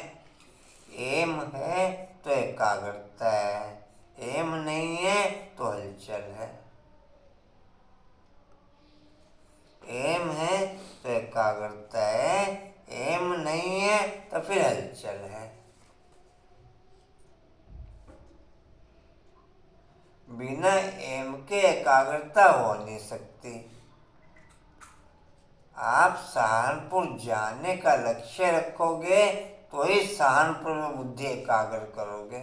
एम है तो एकाग्रता है, एम नहीं है तो हलचल है। एम है तो एकाग्रता है, एम नहीं है तो फिर हलचल है। बिना एम के एकाग्रता हो नहीं सकती। आप सहारनपुर जाने का लक्ष्य रखोगे तो ही सहारनपुर में बुद्धि एकाग्र करोगे।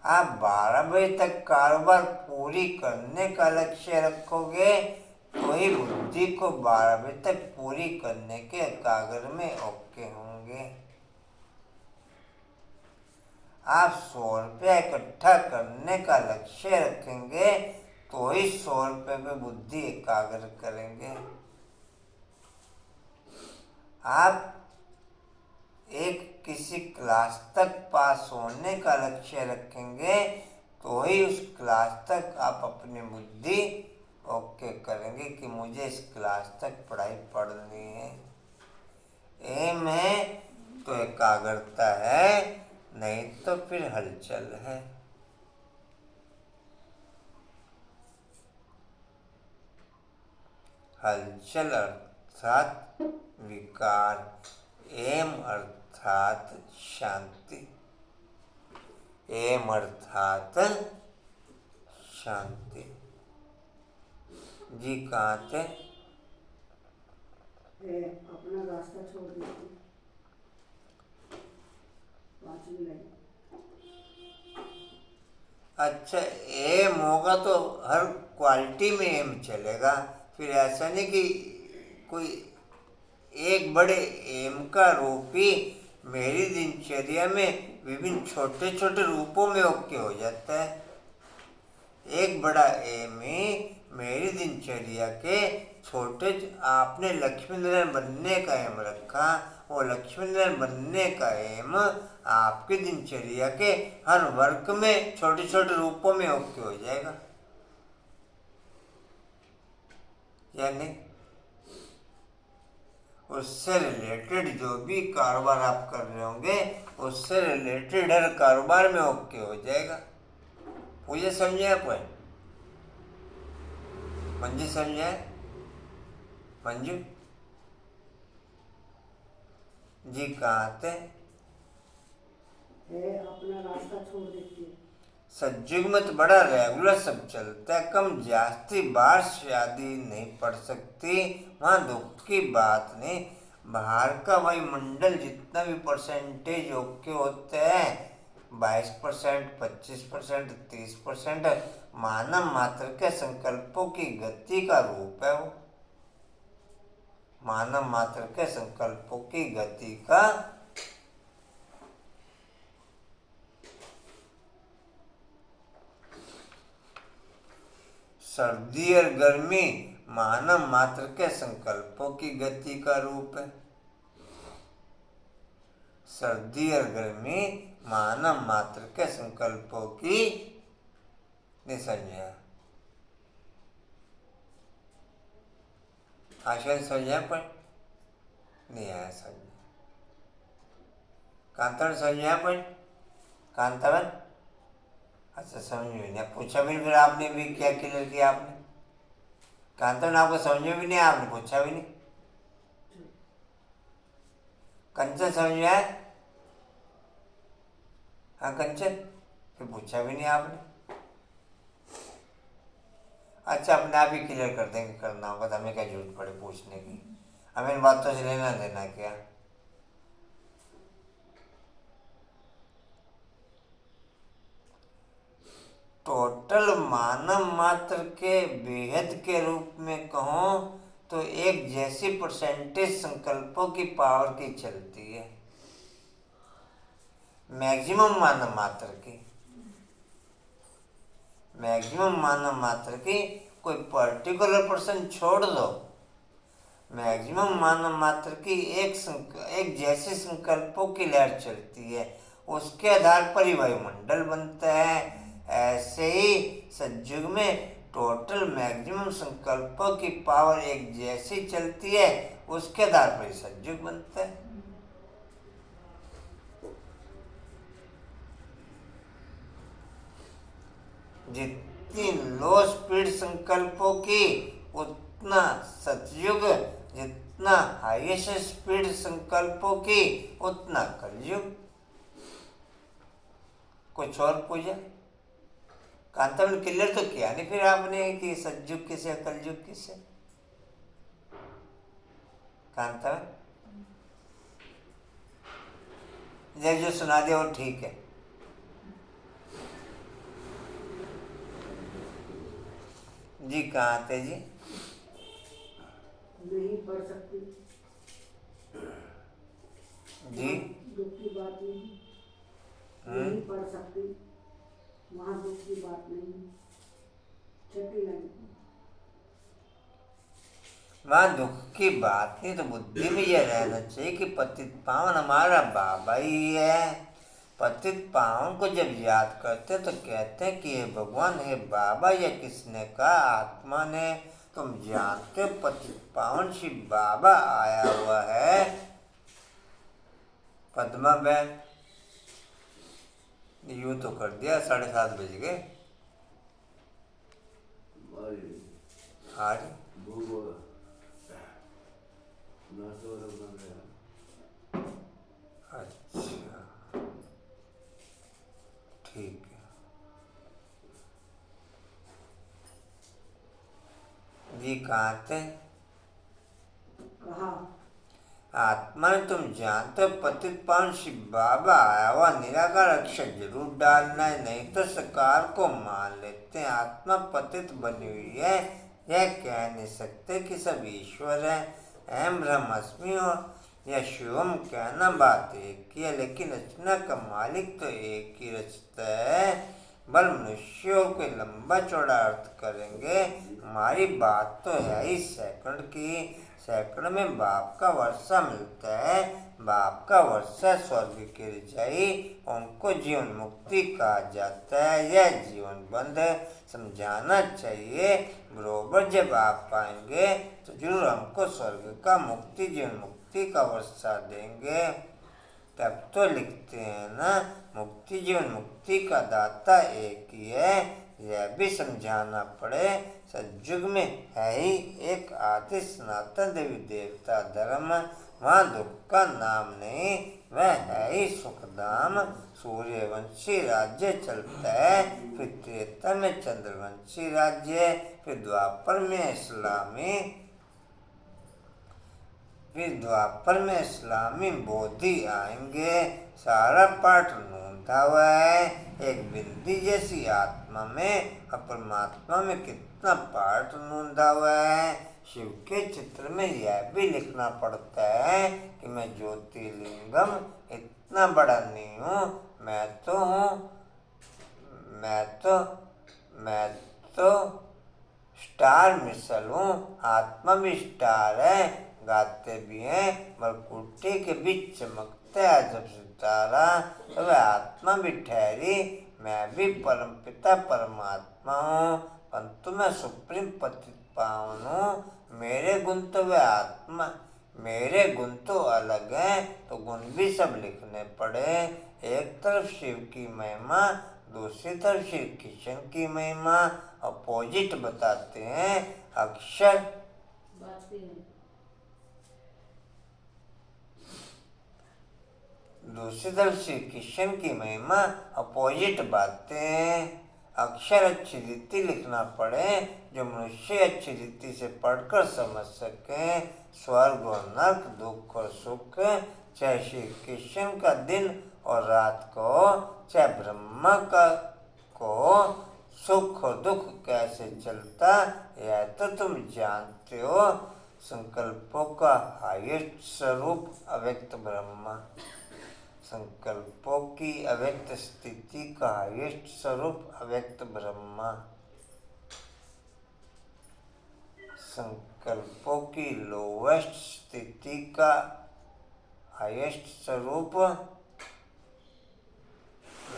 आप 12 बजे तक कारोबार पूरी करने का लक्ष्य रखोगे तो ही बुद्धि को 12 बजे तक पूरी करने के एकाग्र में ओके होंगे। आप 100 रुपया इकट्ठा करने का लक्ष्य रखेंगे तो ही 100 रुपये में बुद्धि एकाग्र करेंगे। आप एक किसी क्लास तक पास होने का लक्ष्य रखेंगे तो ही उस क्लास तक आप अपनी बुद्धि ओके करेंगे कि मुझे इस क्लास तक पढ़ाई पढ़नी है। एम है तो एकाग्रता है, नहीं तो फिर हलचल है। हलचल अर्थात विकार, एम अर्थात शांति। एम अर्थात शांति। जी कहाँ थे? अपना रास्ता छोड़ देती 5वीं लाइन। अच्छा, एम होगा तो हर क्वालिटी में एम चलेगा। फिर ऐसा नहीं कि कोई एक बड़े एम का रूप ही मेरी दिनचर्या में विभिन्न छोटे छोटे रूपों में ओके हो जाता है। एक बड़ा एम ही मेरी दिनचर्या के छोटे, आपने लक्ष्मी नारायण बनने का एम रखा, वो लक्ष्मी नारायण बनने का एम आपकी दिनचर्या के हर वर्ग में छोटे छोटे रूपों में ओके हो जाएगा, यानी उससे रिलेटेड जो भी कारोबार आप कर रहे होंगे उससे रिलेटेड हर कारोबार में ओके हो जाएगा। मुझे समझे आप? मंजू समझे? मंजू जी कहाँ थे? अपना रास्ता छोड़ देती है। सज्जुग में तो बड़ा रेगुलर सब चलता है, कम जास्ती बार शादी नहीं पड़ सकती, वहाँ दुख की बात नहीं। बाहर का वायुमंडल जितना भी परसेंटेज ओके होते हैं 22%, 25%, 30% मानव मात्र के संकल्पों की गति का रूप है। वो मानव मात्र के संकल्पों की गति का सर्दी और गर्मी मानव मात्र के संकल्पों की गति का रूप है। सर्दी और गर्मी मानव मात्र के संकल्पों की निसंज्ञा। आशय संज्ञा पर नहीं आया संज्ञा। कांतवन संज्ञा पर कांतवन। अच्छा समझ में नहीं पूछा भी, फिर आपने भी क्या क्लियर किया आपने? कांतवन आपको समझ में भी नहीं, आपने पूछा भी नहीं। कंचन समझ में आया? हाँ कंचन, फिर पूछा भी नहीं आपने। अच्छा अपने आप ही क्लियर कर देंगे, करना होगा तो हमें क्या जरूरत पड़े पूछने की, हमें इन बातों से लेना देना क्या। टोटल मानव मात्र के बेहद के रूप में कहूँ तो एक जैसी परसेंटेज संकल्पों की पावर की चलती है, मैक्सिमम मानव मात्र की, मैक्सिमम मानव मात्र की, कोई पर्टिकुलर पर्सन छोड़ दो, मैक्सिमम मानव मात्र की एक जैसे संकल्पों की लहर चलती है, उसके आधार पर ही वायुमंडल बनता है। ऐसे ही सतयुग में टोटल मैक्सिमम संकल्पों की पावर एक जैसी चलती है, उसके आधार पर ही सतयुग बनता है। जितनी लो स्पीड संकल्पों की उतना सतयुग, जितना हाईएस्ट स्पीड संकल्पों की उतना कलयुग। कुछ और पूछा? कांतावन क्लियर तो किया नहीं फिर आपने कि सतयुग किसे कलयुग किसे? कांतावन जो सुना दिया वो ठीक है। जी कहाँ थे जी? नहीं पढ़ सकती जी दुख की बात नहीं पढ़ सकती, वहाँ दुख की बात नहीं। छठी लाइन वहाँ दुख की बात नहीं, तो बुद्धि में यह रहना चाहिए कि पतित पावन हमारा बाबा ही है। पतित पावन को जब याद करते तो कहते हैं कि हे भगवान, हे बाबा, या किसने कहा? आत्मा ने। तुम जानते हो पतित पावन शिव बाबा आया हुआ है। पद्मा बहन यूं तो कर दिया, 7:30 बज गए। आज अच्छा ठीक है। जी कहाँ थे? कहा आत्मा ने तुम जानते हो पतित पावन शिव बाबा आया हुआ, निराकार अक्षर जरूर डालना है, नहीं तो सकार को मान लेते हैं। आत्मा पतित बनी हुई है, यह कह नहीं सकते कि सब ईश्वर है। अहम ब्रह्मास्मि और या शिवम कहना बात एक ही है, लेकिन रचना का मालिक तो एक ही रचता है। बल मनुष्यों के लंबा चौड़ा अर्थ करेंगे, हमारी बात तो है ही सेकंड की। सेकंड में बाप का वर्षा मिलता है, बाप का वर्षा स्वर्ग की रजाई, उनको जीवन मुक्ति कहा जाता है। यह जीवन बंध समझाना चाहिए। बरोबर जब आप पाएंगे तो जरूर हमको स्वर्ग का मुक्ति जीवन मुक्ति का वर्षा देंगे। तब तो लिखते हैं ना, मुक्ति जीवन मुक्ति का दाता एक ही है। यह भी समझाना पड़े, सतयुग में है ही एक आदि सनातन देवी देवता धर्म, वहाँ दुख का नाम नहीं, वह है ही सुखधाम। सूर्यवंशी राज्य चलता है, फिर त्रेता में चंद्रवंशी राज्य, फिर द्वापर में इस्लामी बोधि आएंगे। सारा पाठ नूंधा हुआ है। एक बिंदी जैसी आत्मा में और परमात्मा में कितना पाठ नूंधा हुआ है। शिव के चित्र में यह भी लिखना पड़ता है कि मैं ज्योतिर्लिंगम इतना बड़ा नहीं हूँ, मैं तो स्टार मिसल हूँ। आत्मा भी स्टार है, गाते भी हैं, मरकुट्टी के बीच चमकता है जब सितारा, तो वह आत्मा भी ठहरी। मैं भी परमपिता परमात्मा हूँ, परंतु मैं सुप्रीम पतित पावन हूँ। मेरे गुण तो अलग हैं, तो गुण भी सब लिखने पड़े। एक तरफ शिव की महिमा, दूसरी तरफ श्री कृष्ण की महिमा, अपोजिट बताते हैं। अक्षर दूसरी तरफ श्री कृष्ण की महिमा, अपोजिट बातें हैं। अक्षर अच्छी रीति लिखना पड़े, जो मनुष्य अच्छी रीति से पढ़कर समझ सके। स्वर्ग और नर्क, दुख और सुख, चाहे श्री कृष्ण का दिन और रात को, चाहे ब्रह्मा का को, सुख और दुख कैसे चलता यह तो तुम जानते हो। संकल्पों का हाईएस्ट स्वरूप अव्यक्त ब्रह्म, संकल्पों की अव्यक्त स्थिति का हाईएस्ट स्वरूप अव्यक्त ब्रह्म, संकल्पों की लोवेस्ट स्थिति का हाईएस्ट स्वरूप,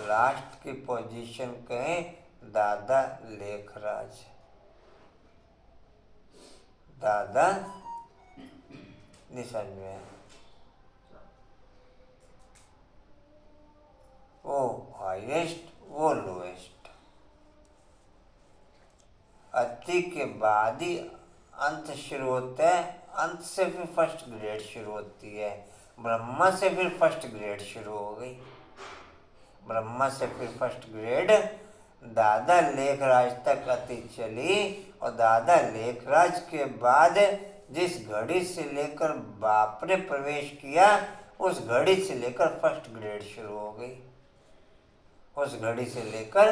लास्ट की पोजीशन कहें दादा लेखराज। दादा नहीं समझ में, वो हाईएस्ट वो लोएस्ट। अति के बाद ही अंत शुरू होता है, अंत से फिर फर्स्ट ग्रेड शुरू होती है। ब्रह्मा से फिर फर्स्ट ग्रेड शुरू हो गई, ब्रह्मा से फिर फर्स्ट ग्रेड दादा लेखराज तक अति चली। और दादा लेखराज के बाद जिस घड़ी से लेकर बाप ने प्रवेश किया उस घड़ी से लेकर फर्स्ट ग्रेड शुरू हो गई। उस घड़ी से लेकर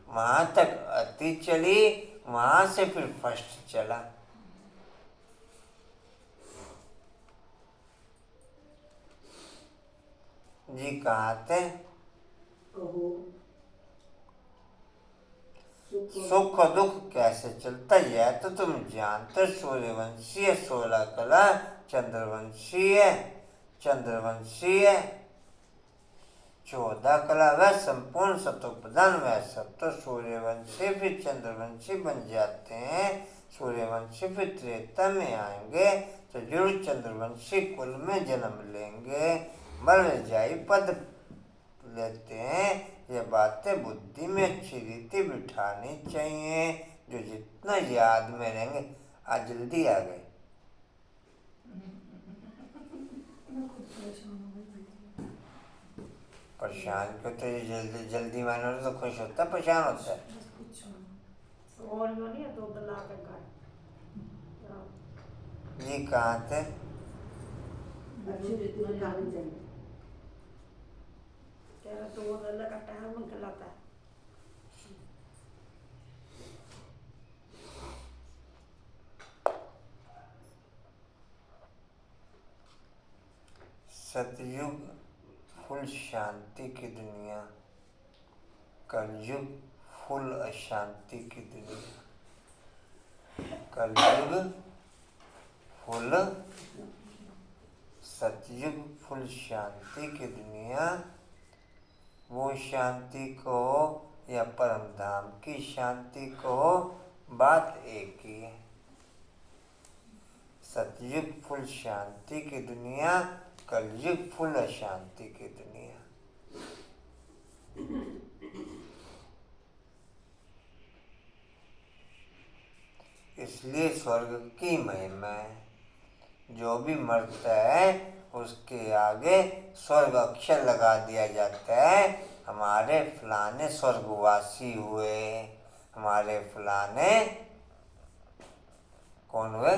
वहां तक अति चली, वहां से फिर फर्स्ट चला। जी कहाँ थे? कहो सुख और दुख कैसे चलता यह तो तुम जानते। सूर्यवंशीय 16 कला, चंद्रवंशीय 14 कला, वह संपूर्ण सतोप्रधान वह सब तो सूर्यवंशी फिर चंद्रवंशी बन जाते हैं। सूर्यवंशी फिर त्रेता में आएंगे तो जरूर चंद्रवंशी कुल में जन्म लेंगे, बलजाई पद लेते हैं। ये बातें बुद्धि में अच्छी रीति बिठानी चाहिए, जो जितना याद में रहेंगे। आज जल्दी आ गए, मैं खुद परेशान हो गई। परेशान क्यों? तो ये जल्दी जल्दी मानो तो खुश होता है, परेशान होता है। बस कुछ और लो नहीं है तो ला कर गाय। जी कहाँ थे? अच्छी रीति बिठानी चाहिए। कह रहा तो वो अल्लाह का टाइम निकलाता है। सतयुग फुल शांति की दुनिया, कलयुग फुल अशांति की दुनिया। कलयुग फुल, सतयुग फुल शांति की दुनिया। वो शांति को या परम धाम की शांति को, बात एक ही है। सतयुग फुल शांति की दुनिया, कलयुग फुल अशांति की दुनिया। इसलिए स्वर्ग की महिमा है, जो भी मरता है उसके आगे स्वर्ग अक्षर लगा दिया जाता है। हमारे फलाने स्वर्गवासी हुए, हमारे फलाने कौन हुए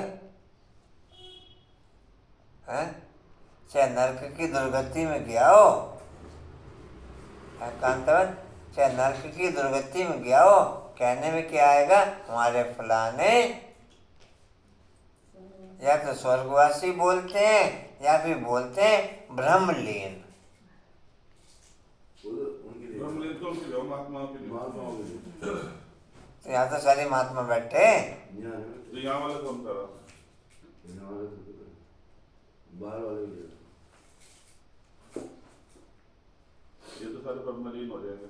हैं? चाहे नरक की दुर्गति में गया हो, कांतवन, चाहे नरक की दुर्गति में गया हो, कहने में क्या आएगा? हमारे फलाने, या तो स्वर्गवासी बोलते हैं या फिर बोलते हैं ब्रह्मलीन। तो यहाँ तो सारे महात्मा बैठे, ये तो सारे ब्रह्मलीन हो जाएंगे,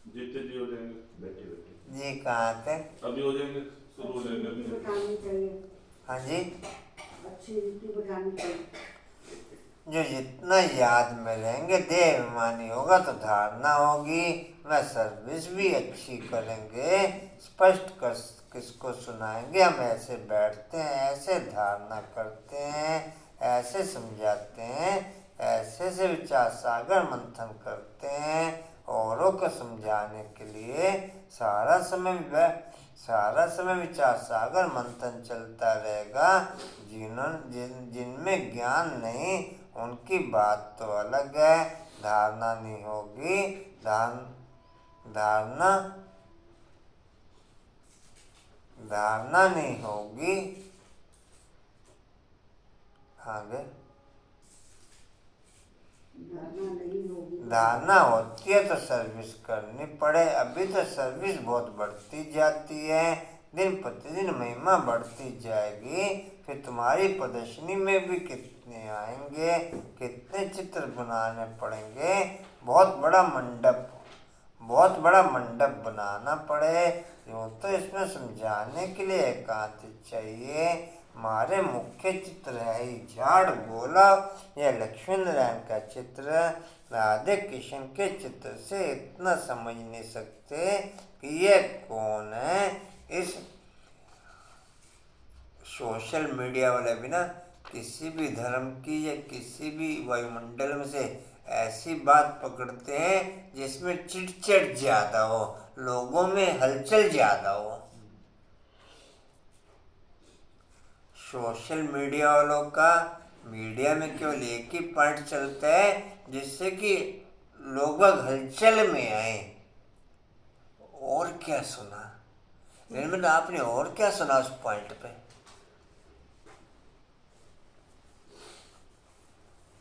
जीते जी हो जाएंगे, बैठे बैठे जी कहाँ थे? अभी हो जाएंगे, शुरू हो जाएंगे रीति अभी। बिठानी चाहिए, हाँ जी, अच्छी रीति बिठानी चाहिए। जो जितना याद में रहेंगे, देह अभिमानी होगा तो धारणा होगी, वह सर्विस भी अच्छी करेंगे। स्पष्ट कर किसको सुनाएंगे? हम ऐसे बैठते हैं, ऐसे धारणा करते हैं, ऐसे समझाते हैं, ऐसे से विचार सागर मंथन करते हैं। औरों को समझाने के लिए सारा समय विचार सागर मंथन चलता रहेगा। जिनमें ज्ञान नहीं उनकी बात तो अलग है, धारणा नहीं होगी। धारणा धारणा नहीं होगी, आगे धारणा नहीं होगी। धारणा होती है तो सर्विस करनी पड़े। अभी तो सर्विस बहुत बढ़ती जाती है, दिन प्रतिदिन महिमा बढ़ती जाएगी। फिर तुम्हारी प्रदर्शनी में भी कितने आएंगे, कितने चित्र बनाने पड़ेंगे। बहुत बड़ा मंडप बनाना पड़े। यूँ तो इसमें समझाने के लिए एकांत चाहिए। हमारे मुख्य चित्र है ये झाड़ गोला, यह लक्ष्मी नारायण का चित्र। राधे कृष्ण के चित्र से इतना समझ नहीं सकते कि ये कौन है। इस सोशल मीडिया वाले भी ना किसी भी धर्म की या किसी भी वायुमंडल में से ऐसी बात पकड़ते हैं जिसमें चिट ज्यादा हो, लोगों में हलचल ज्यादा हो। सोशल मीडिया वालों का मीडिया में केवल एक ही पॉइंट चलता है जिससे कि लोग हलचल में आए। और क्या सुना निर्मल आपने, और क्या सुना उस पॉइंट पे?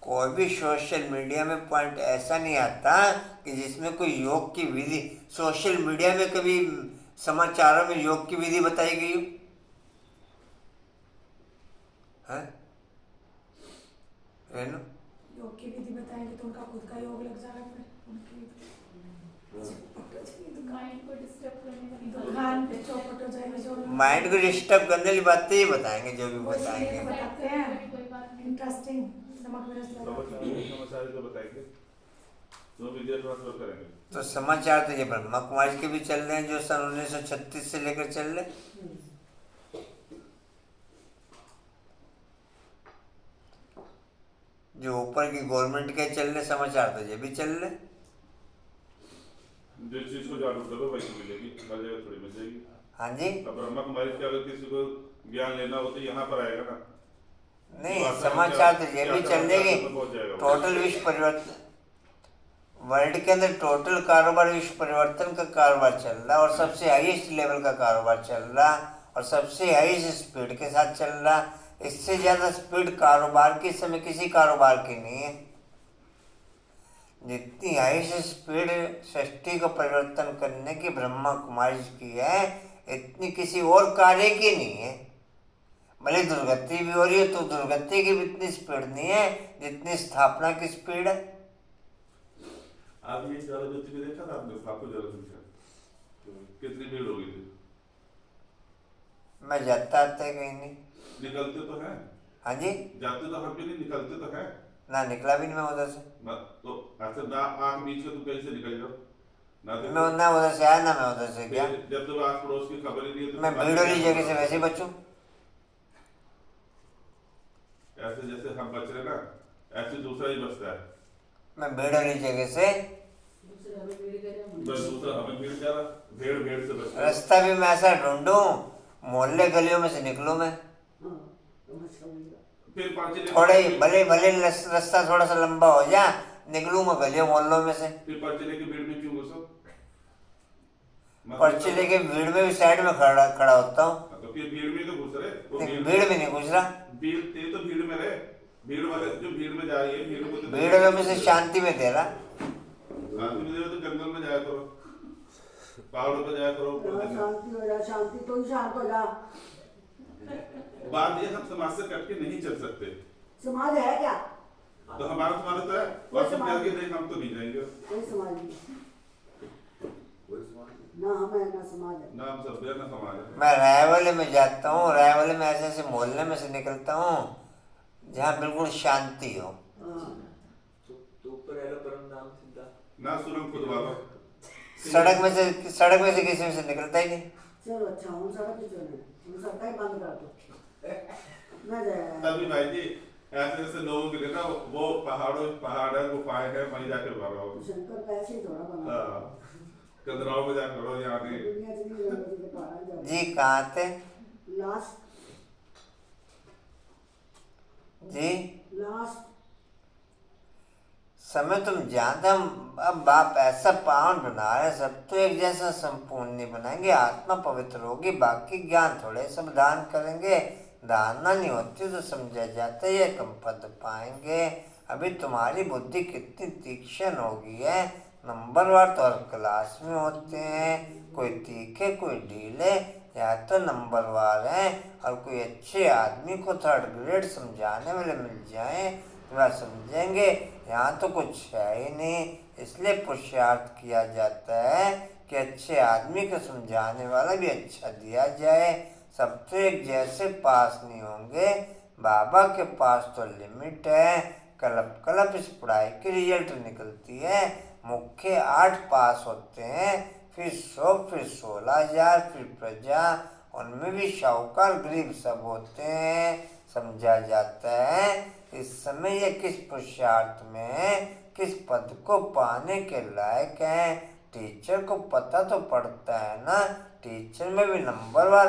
कोई भी सोशल मीडिया में पॉइंट ऐसा नहीं आता कि जिसमें कोई योग की विधि, सोशल मीडिया में कभी समाचारों में योग की विधि बताई गई हो? हैं? रेनू? योग की विधि बताएंगे तो उनका खुद का योग लग जाएगा, फिर उनकी माइंड को डिस्टर्ब करने दुकान पे चौपट हो जाएगा। जो माइंड को डिस्टर्ब करने वाली बातें ही बताएंगे, जो भी बताएंगे। बताते हैं इंटरेस्टिंग नमक मिर्च समाचार तो बताएंगे, तो वीडियो ट्रांसफर करेंगे। तो समाचार तो ये ब्रह्मा कुमारी के भी चल रहे हैं जो सन 1936 से लेकर चल रहे। जो ऊपर की गवर्नमेंट के चल रहे समाचार तो ये भी चल रहे। जिस चीज को जागरूक करो वैसी मिलेगी, हर जगह थोड़ी मिल जाएगी। हाँ जी। अब ब्रह्मा कुमारी के अगर किसी को ज्ञान लेना हो तो यहाँ पर आएगा ना। नहीं, समाचार तो ये भी चल रहे जाएगा। टोटल विश्व परिवर्तन, वर्ल्ड के अंदर टोटल कारोबार विश्व परिवर्तन का कारोबार चल रहा है और सबसे हाईएस्ट लेवल का कारोबार चल रहा और सबसे हाईएस्ट स्पीड के साथ चल रहा। इससे ज्यादा स्पीड कारोबार की समय किसी कारोबार की नहीं है। जितनी हाईएस्ट स्पीड सृष्टि को परिवर्तन करने की ब्रह्मा कुमारी की है, इतनी किसी और कार्य की नहीं है। भले दुर्गति भी हो रही है तो दुर्गति की भी इतनी स्पीड नहीं है जितनी स्थापना की स्पीड है। आप ये ज्वाला ज्योति में देखा था आपने? आपको ज्वाला ज्योति कितनी भीड़ हो गई थी? मैं जाता कहीं नहीं। निकलते तो हैं। हाँ जी। जाते तो हम भी नहीं, निकलते तो हैं ना। निकला भी नहीं मैं उधर से। तो ऐसे ना आंख बीच में तुम कहीं से निकल जाओ ना। मैं ना उधर से आया ना मैं उधर से गया। जब तक आस पड़ोस की खबर ही नहीं है तो मैं भीड़ वाली जगह से वैसे ही बचूं। ऐसे जैसे हम बच रहे ना, ऐसे दूसरा ही बचता है। मैं भीड़ वाली जगह से, दूसरा हमें भीड़ कह रहे हैं। बस दूसरा हमें भीड़ जा रहा, भेड़ से बचता है। रास्ता भी मैं ऐसा ढूंढूं, मोहल्ले गलियों में से निकलूं मैं। हाँ, समझ गया। फिर पर्ची थोड़ा ही भले रास्ता थोड़ा सा लंबा हो जा, निकलूं मैं गलियों मोहल्लों में से। फिर पर्ची लेके भीड़ में क्यों घुसो? पर्ची लेके भीड़ में भी साइड में खड़ा होता हूँ। तो फिर भीड़ में तो घुस रहे, वो भीड़ में नहीं घुस रहा। भीड़ ते तो भीड़ में रहे, भीड़ वाले जो भीड़ में जा रही है, भीड़ को तो भीड़ में से शांति में दे रहा। शांति में तो जंगल में जाया करो, पहाड़ों पे जाया करो। शांति हो जा, शांति तो ही शांत हो जा। बात ये हम समाज से कट के नहीं चल सकते। समाज है क्या? तो हमारा समाज तो है, और सब जाके देख हम तो नहीं जाएंगे। कोई समाज नहीं, ना हम है ना समाज है। ना हम सब है ना समाज है। मैं रायवाले में जाता हूँ, रायवाले में ऐसे ऐसे मोहल्ले में से निकलता हूँ जहाँ बिल्कुल शांति हो। तो ऊपर है परम नाम सिद्धा ना सुरंग खुद वाला सड़क में से किसी में से निकलता ही नहीं। चलो अच्छा, हम सड़क पे चले, हम सड़क ही बंद कर दो ना जाए। तभी भाई जी ऐसे ऐसे लोगों के लिए ना वो पहाड़ है, गुफाएं है, वहीं जाके भरो। शंकर का ऐसे ही थोड़ा बना। कदराओं में जाकर करो, यहाँ नहीं। दुनिया से नहीं लगा के पहाड़ जाओ। जी कहाँ थे लास्ट जी? लास्ट समय तुम जानते हो, हम अब बाप ऐसा पावन बना रहे, सब तो एक जैसा संपूर्ण नहीं बनाएंगे। आत्मा पवित्र होगी, बाकी ज्ञान थोड़े सब दान करेंगे। धारणा नहीं होती तो समझा जाता है ये कम पद पाएंगे। अभी तुम्हारी बुद्धि कितनी तीक्ष्ण हो गई है। नंबरवार तो हर क्लास में होते हैं, कोई तीखे कोई ढीले, या तो नंबरवार हैं। और कोई अच्छे आदमी को थर्ड ग्रेड समझाने वाले मिल जाए तो वह समझेंगे। यहाँ तो कुछ है ही नहीं, इसलिए पुरुषार्थ किया जाता है कि अच्छे आदमी को समझाने वाला भी अच्छा दिया जाए। सब तो एक जैसे पास नहीं होंगे। बाबा के पास तो लिमिट है। कलप कलप इस पढ़ाई की रिजल्ट निकलती है। मुख्य 8 पास होते हैं, फिर 100, फिर 16,000, फिर प्रजा, उनमें भी शाहूकार गरीब सब होते हैं। समझा जाता है इस समय ये किस पुरुषार्थ में है, किस पद को पाने के लायक है। टीचर को पता तो पड़ता है ना, टीचर में भी नंबरवार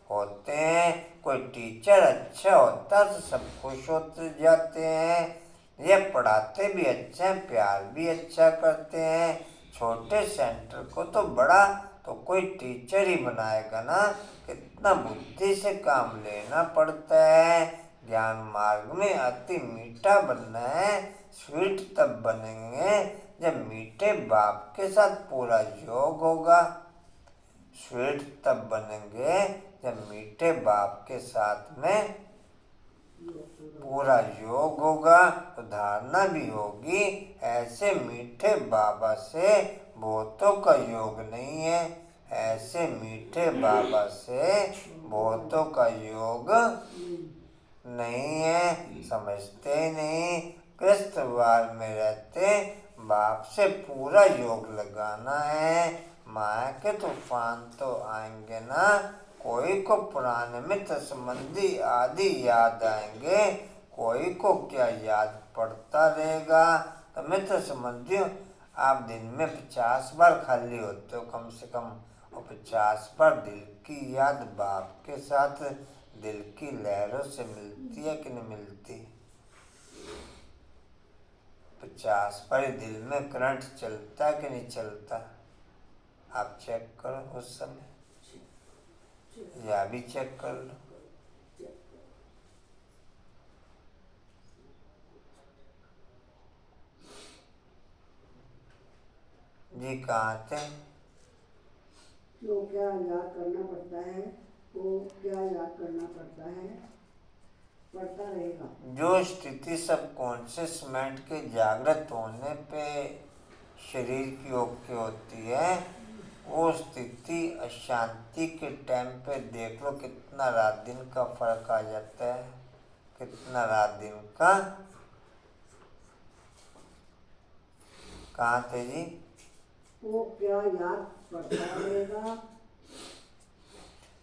होते हैं। कोई टीचर अच्छा होता है तो सब खुश होते जाते हैं। ये पढ़ाते भी अच्छा है, प्यार भी अच्छा करते हैं। छोटे सेंटर को तो बड़ा तो कोई टीचर ही बनाएगा ना। कितना बुद्धि से काम लेना पड़ता है। ज्ञान मार्ग में अति मीठा बनना है। स्वीट तब बनेंगे जब मीठे बाप के साथ पूरा योग होगा। स्वीट तब बनेंगे जब मीठे बाप के साथ में पूरा योग होगा, तो धारणा भी होगी। ऐसे मीठे बाबा से बहुतों का योग नहीं है। ऐसे मीठे बाबा से बहुतों का योग नहीं है, समझते नहीं। ग्रस्तवार में रहते बाप से पूरा योग लगाना है। माया के तूफान तो आएंगे ना, कोई को पुराने मित्र संबंधी आदि याद आएंगे, कोई को क्या याद पड़ता रहेगा। तो मित्र संबंधियों, आप दिन में 50 बार खाली होते हो कम से कम, और 50 बार दिल की याद बाप के साथ दिल की लहरों से मिलती है कि नहीं मिलती। 50 बार दिल में करंट चलता है कि नहीं चलता, आप चेक करो उस समय, या भी चेक कर लो। जी कहाँ थे? तो क्या याद करना पड़ता है, वो क्या याद करना पड़ता है, पड़ता रहेगा। जो स्थिति सब कॉन्शियस माइंड के जागृत होने पे शरीर की ओके होती है, वो स्थिति अशांति के टाइम पे देख लो कितना रात दिन का फर्क आ जाता है। कितना रात दिन का। कहाँ थे जी? वो क्या याद पड़ता रहेगा।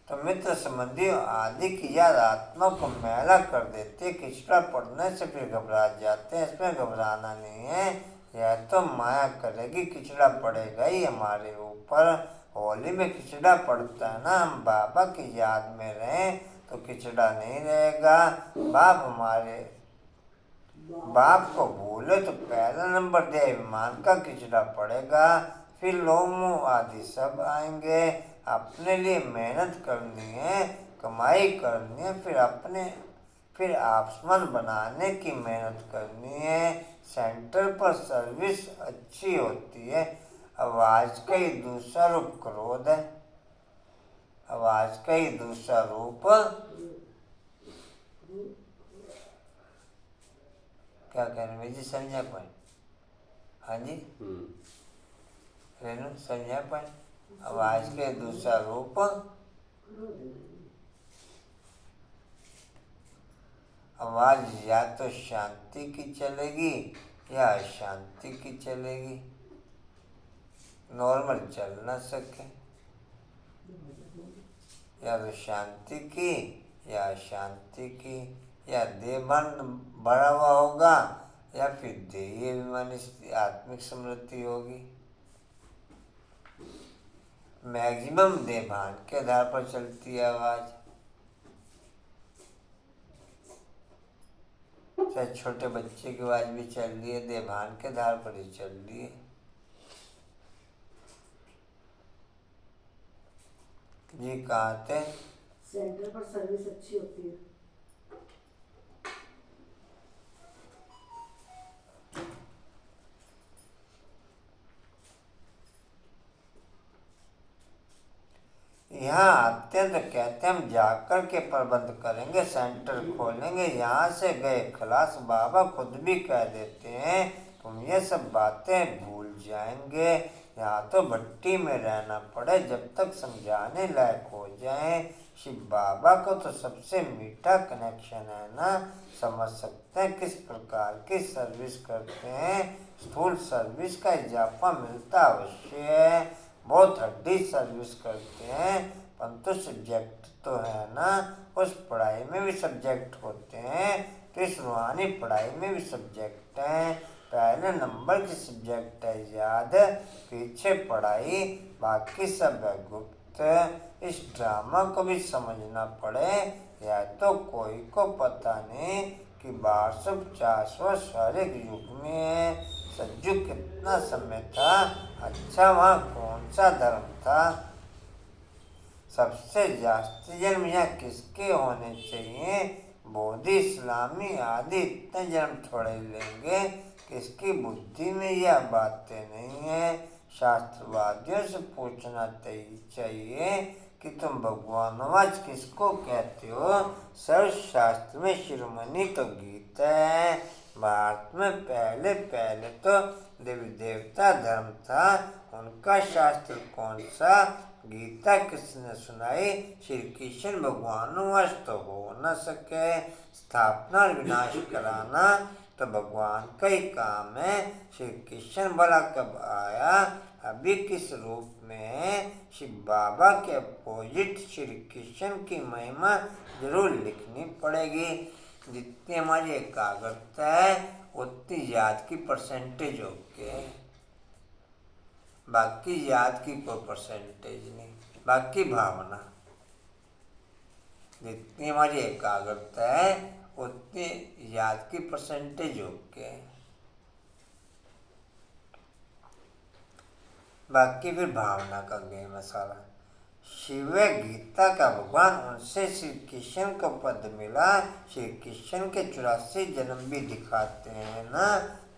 तो मित्र संबंधियों, आदि की याद आत्मा को मैला कर देती है। खिचड़ा पड़ने से फिर घबरा जाते हैं, इसमें घबराना नहीं है। यह तो माया करेगी, खिचड़ा पड़ेगा ही हमारे ऊपर। होली में खिचड़ा पड़ता है ना, हम बाबा की याद में रहें तो खिचड़ा नहीं रहेगा। बाप हमारे बाप को भूले तो पहला नंबर दे अभिमान का खिचड़ा पड़ेगा। फिर लोमो आदि सब आएंगे। अपने लिए मेहनत करनी है, कमाई करनी है, फिर आसमान बनाने की मेहनत करनी है। सेंटर पर सर्विस अच्छी होती है। आवाज का ही दूसरा रूप क्रोध है। आवाज का ही दूसरा रूप क्या कह रहे हैं जी, समझा पाए? हाँ जी रेनू, समझा पाए? आवाज के दूसरा रूप आवाज या तो शांति की चलेगी या अशांति की चलेगी। नॉर्मल चल ना सके, या तो शांति की या अशांति की, या देहभान भरा हुआ होगा या फिर देही अभिमानी आत्मिक स्मृति होगी। मैक्सिमम देहभान के आधार पर चलती है आवाज। चाहे छोटे बच्चे की आवाज भी चल रही है, देभान के धार पर ही चल रही है। जी कहाँ थे? सेंटर पर सर्विस अच्छी होती है। यहाँ आते हैं तो कहते हैं हम जाकर के प्रबंध करेंगे, सेंटर खोलेंगे। यहाँ से गए खलास, बाबा खुद भी कह देते हैं तुम ये सब बातें भूल जाएंगे। यहाँ तो भट्टी में रहना पड़े जब तक समझाने लायक हो जाए। शिव बाबा को तो सबसे मीठा कनेक्शन है ना, समझ सकते हैं किस प्रकार की सर्विस करते हैं। स्थूल सर्विस का इजाफा मिलता अवश्य है, बहुत हड्डी सर्विस करते हैं, परंतु सब्जेक्ट तो है ना। उस पढ़ाई में भी सब्जेक्ट होते हैं, तो इस रूहानी पढ़ाई में भी सब्जेक्ट हैं। पहले नंबर की सब्जेक्ट है याद, पीछे पढ़ाई, बाकी सब है गुप्त। इस ड्रामा को भी समझना पड़े, या तो कोई को पता नहीं कि 1250वां शारीरिक युग में है। सज्जू कितना समय था, अच्छा वहाँ कौन सा धर्म था? सबसे जास्ती जन्म यहाँ किसके होने चाहिए? बोधि, इस्लामी आदि इतने जन्म थोड़े लेंगे, किसकी बुद्धि में यह बातें नहीं है। शास्त्रवादियों से पूछना चाहिए कि तुम भगवानवाद किसको कहते हो? सर्वशास्त्र में शिरोमणि तो गीता है। भारत में पहले तो देवी देवता धर्म था, उनका शास्त्र कौन सा? गीता किसने सुनाई? श्री कृष्ण भगवानवाद तो हो न सके। स्थापना और विनाश कराना तो भगवान का ही काम है। श्री कृष्ण भला कब आया, अभी किस रूप में है? शिव बाबा के अपोजिट श्री कृष्ण की महिमा जरूर लिखनी पड़ेगी। जितनी हमारी एकाग्रता है उतनी याद की परसेंटेज होके, बाकी याद की कोई परसेंटेज नहीं, बाकी भावना। जितनी हमारी एकाग्रता है उतनी याद की परसेंटेज होके, बाकी फिर भावना का गेम है सारा। शिव गीता का भगवान, उनसे श्री कृष्ण को पद मिला। श्री कृष्ण के 84 जन्म भी दिखाते हैं ना,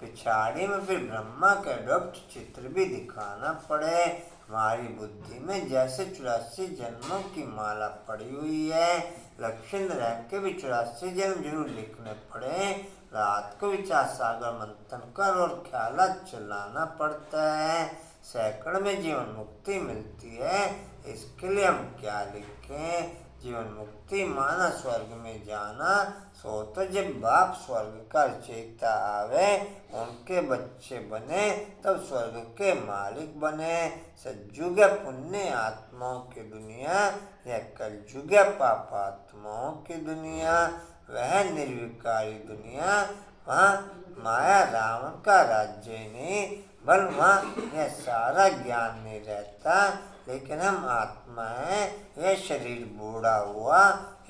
पिछाड़ी में फिर ब्रह्मा के अडॉप्ट चित्र भी दिखाना पड़े। हमारी बुद्धि में जैसे 84 जन्मों की माला पड़ी हुई है, लक्ष्मण रैंक के भी 84 जन्म जरूर लिखने पड़े। रात को विचार सागर मंथन कर और ख्यालात चलाना पड़ता है। सैकड़ में जीवन मुक्ति मिलती है, इसके लिए हम क्या लिखें? जीवन मुक्ति माना स्वर्ग में जाना। सो तो जब बाप स्वर्ग का रचयिता आवे, उनके बच्चे बने, तब स्वर्ग के मालिक बने। सज्जुग पुण्य आत्माओं की दुनिया या कलयुग पापात्माओं की दुनिया, वह निर्विकारी दुनिया, वहाँ माया रावण का राज्य नहीं, बल वहाँ यह सारा ज्ञान नहीं रहता। लेकिन हम आत्मा है, यह शरीर बूढ़ा हुआ,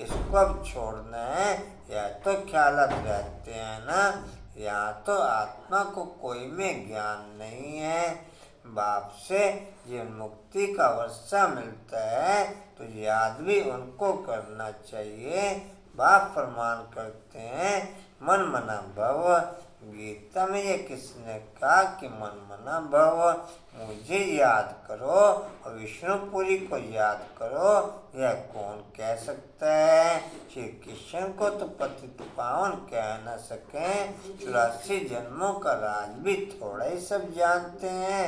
इसको अब छोड़ना है। या तो ख्यालात रहते हैं ना, या तो आत्मा को कोई में ज्ञान नहीं है। बाप से जीवन मुक्ति का वर्षा मिलता है, तो याद भी उनको करना चाहिए। बाप फरमान करते हैं मन मना भव। गीता में ये किसने कहा कि मन मना भव? मुझे याद करो और विष्णुपुरी को याद करो, यह कौन कह सकता है? श्री कृष्ण को तो पतित पावन कह न सके, 84 जन्मों का राज भी थोड़ा ही सब जानते हैं।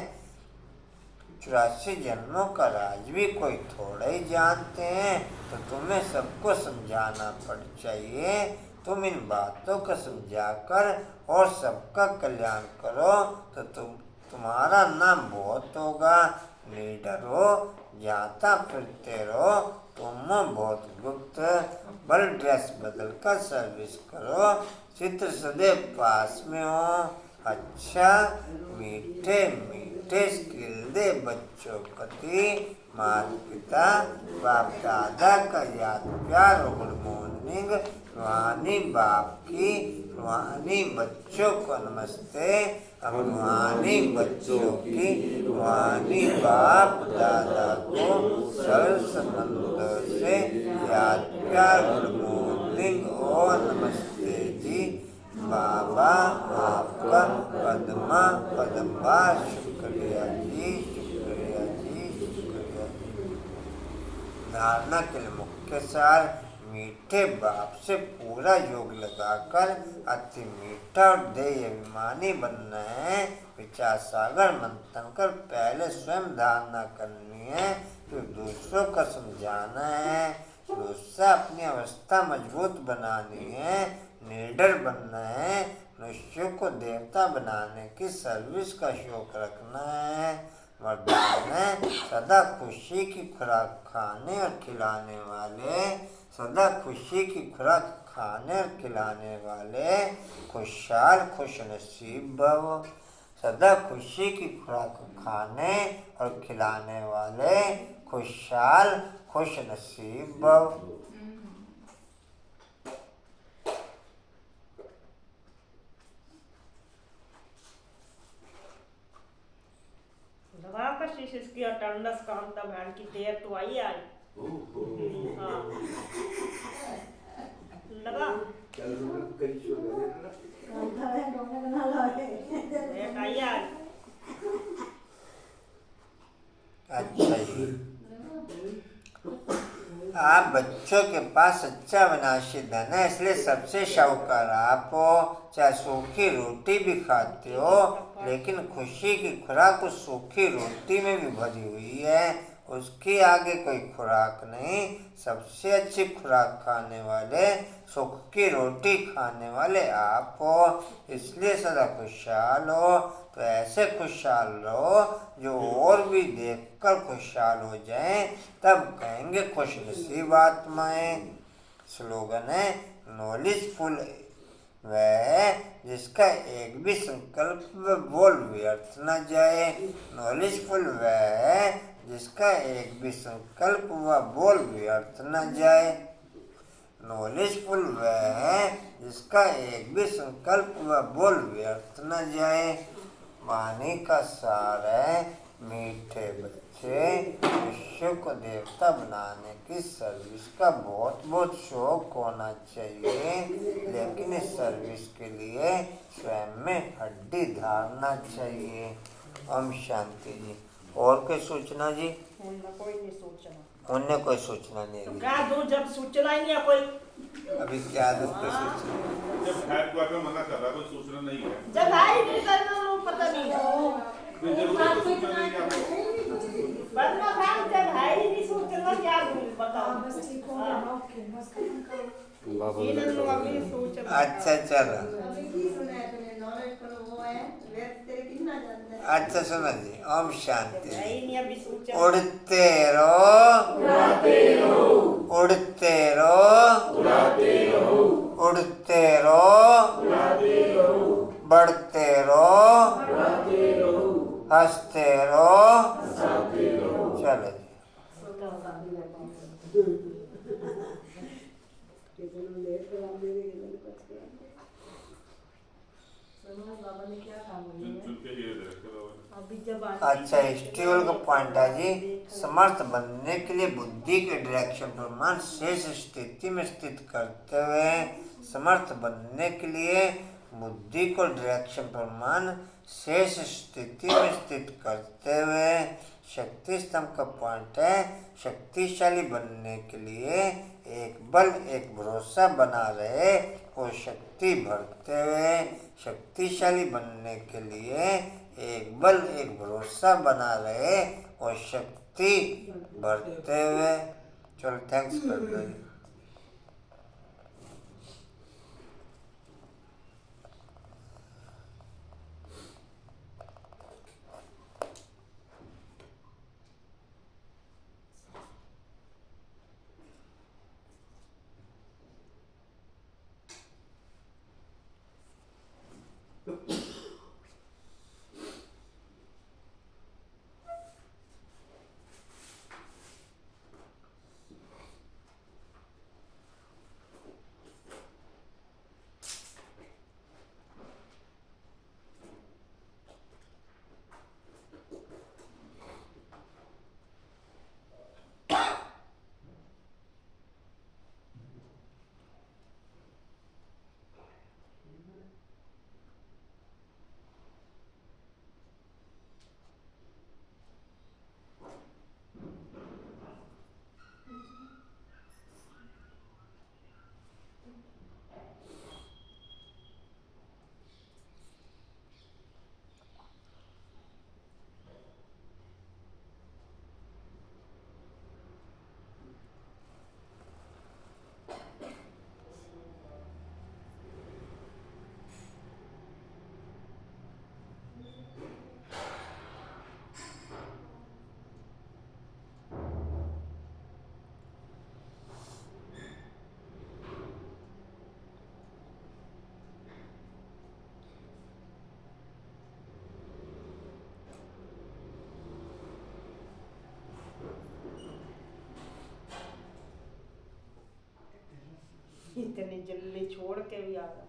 84 जन्मों का राज भी कोई थोड़ा ही जानते हैं, तो तुम्हें सबको समझाना पड़ चाहिए। तुम इन बातों को समझाकर और सबका कल्याण करो तो तुम्हारा नाम बहुत होगा। लीडर हो, जाता फिरते रहो, तुम बहुत गुप्त। बल ड्रेस बदल कर सर्विस करो, चित्र सदैव पास में हो। अच्छा मीठे मीठे स्किल दे बच्चों प्रति, माता पिता बाप दादा का याद प्यार और गुड मॉर्निंग रूहानी बाप की रूहानी बच्चों को नमस्ते। हम रूहानी बच्चों की रूहानी बाप दादा को सरल संबंधों से याद प्यार गुड मॉर्निंग और नमस्ते जी। बाबा आपका पद्मा पद्मवार शुक्रिया जी, शुक्रिया जी, शुक्रिया जी। धारणा के लिए मुख्य सार मीठे बाप से पूरा योग लगाकर अति मीठा और देय अभिमानी बनना है। विचार सागर मंथन कर पहले स्वयं धारणा करनी है, फिर दूसरों को समझाना है। दूसरा अपनी अवस्था मजबूत बनानी है, निडर बनना है। मनुष्यों को देवता बनाने की सर्विस का शौक रखना है। वरदान है सदा खुशी की खुराक खाने और खिलाने वाले, सदा खुशी की खुराक खाने और खिलाने वाले खुशहाल खुश नसीब भव। सदा खुशी की खुराक खाने और खिलाने वाले खुशहाल खुश नसीब भव। लगाकर शीश की अटेंडेंस कांता बहन की देर तो आई आज। हाँ लगा देर आई आज। अच्छा जी, आप बच्चों के पास अच्छा विनाशी धन है, इसलिए सबसे शाहूकार आप हो। चाहे सूखी रोटी भी खाते हो, लेकिन खुशी की खुराक उस सूखी रोटी में भी भरी हुई है, उसकी आगे कोई खुराक नहीं। सबसे अच्छी खुराक खाने वाले, सुख की रोटी खाने वाले आप हो, इसलिए सदा खुशहाल हो। तो ऐसे खुशहाल रहो जो और भी देखकर खुशहाल हो जाएं, तब कहेंगे खुश नसीब आत्माएं। स्लोगन है नॉलेजफुल वह है जिसका एक भी संकल्प व बोल व्यर्थ न जाए। नॉलेजफुल वह है जिसका एक भी संकल्प व बोल व्यर्थ न जाए। नॉलेजफुल वह है जिसका एक भी संकल्प व बोल व्यर्थ न जाए। वाणी का सार है मीठे बच्चे, विश्व को देवता बनाने की सर्विस का बहुत बहुत शौक होना चाहिए, लेकिन इस सर्विस के लिए स्वयं में हड्डी धारना चाहिए। ओम शांति जी। और कोई सूचना जी? कोई नहीं सूचना। उन्हें कोई सूचना नहीं तो दी। क्या दूं जब सूचना ही नहीं है कोई। अभी क्या दूं कोई सूचना? जब है तो आपको मना कर रहा, कोई सूचना नहीं है। जब आई नहीं करना लोग पता नहीं फिर जरूर कोई सूचना नहीं है आपको। वरना भाग जब है ही नहीं सूचना क्या दूं बताओ। बस ठीक हो गया, ओके बस खत्म करो। बाबा ये ने लोग अभी सूचना। अच्छा चलो, अच्छा सुनो जी। ओम शांति। है ही नहीं अभी सूचना। उड़ते रहो, उड़ते रहो, उड़ते रहो, बढ़ते रहो, हंसते रहो। चलो जी। बाबा ने क्या काम चुन के ये देखते रहो। अभी जब अच्छा, स्टीवल का पॉइंट है जी। समर्थ बनने के लिए बुद्धि के डायरेक्शन प्रमाण शेष स्थिति में स्थित करते हुए, समर्थ बनने के लिए बुद्धि को डायरेक्शन प्रमाण शेष स्थिति में स्थित करते हुए, शक्ति स्तंभ का पॉइंट है शक्तिशाली बनने के लिए एक बल एक भरोसा बना रहे और शक्ति भरते हुए, शक्तिशाली बनने के लिए एक बल एक भरोसा बना रहे और शक्ति भरते हुए। चलो थैंक्स कर दो जी। इतनी जल्दी छोड़ के भी आ गया।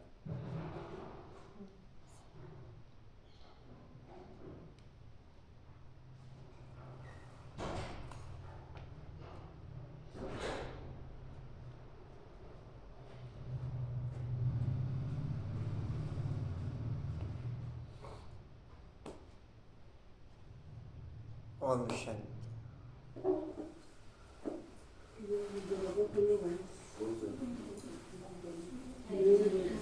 ओम शांति। ये जगह के लिए भाई कौन सा मेरी बेटी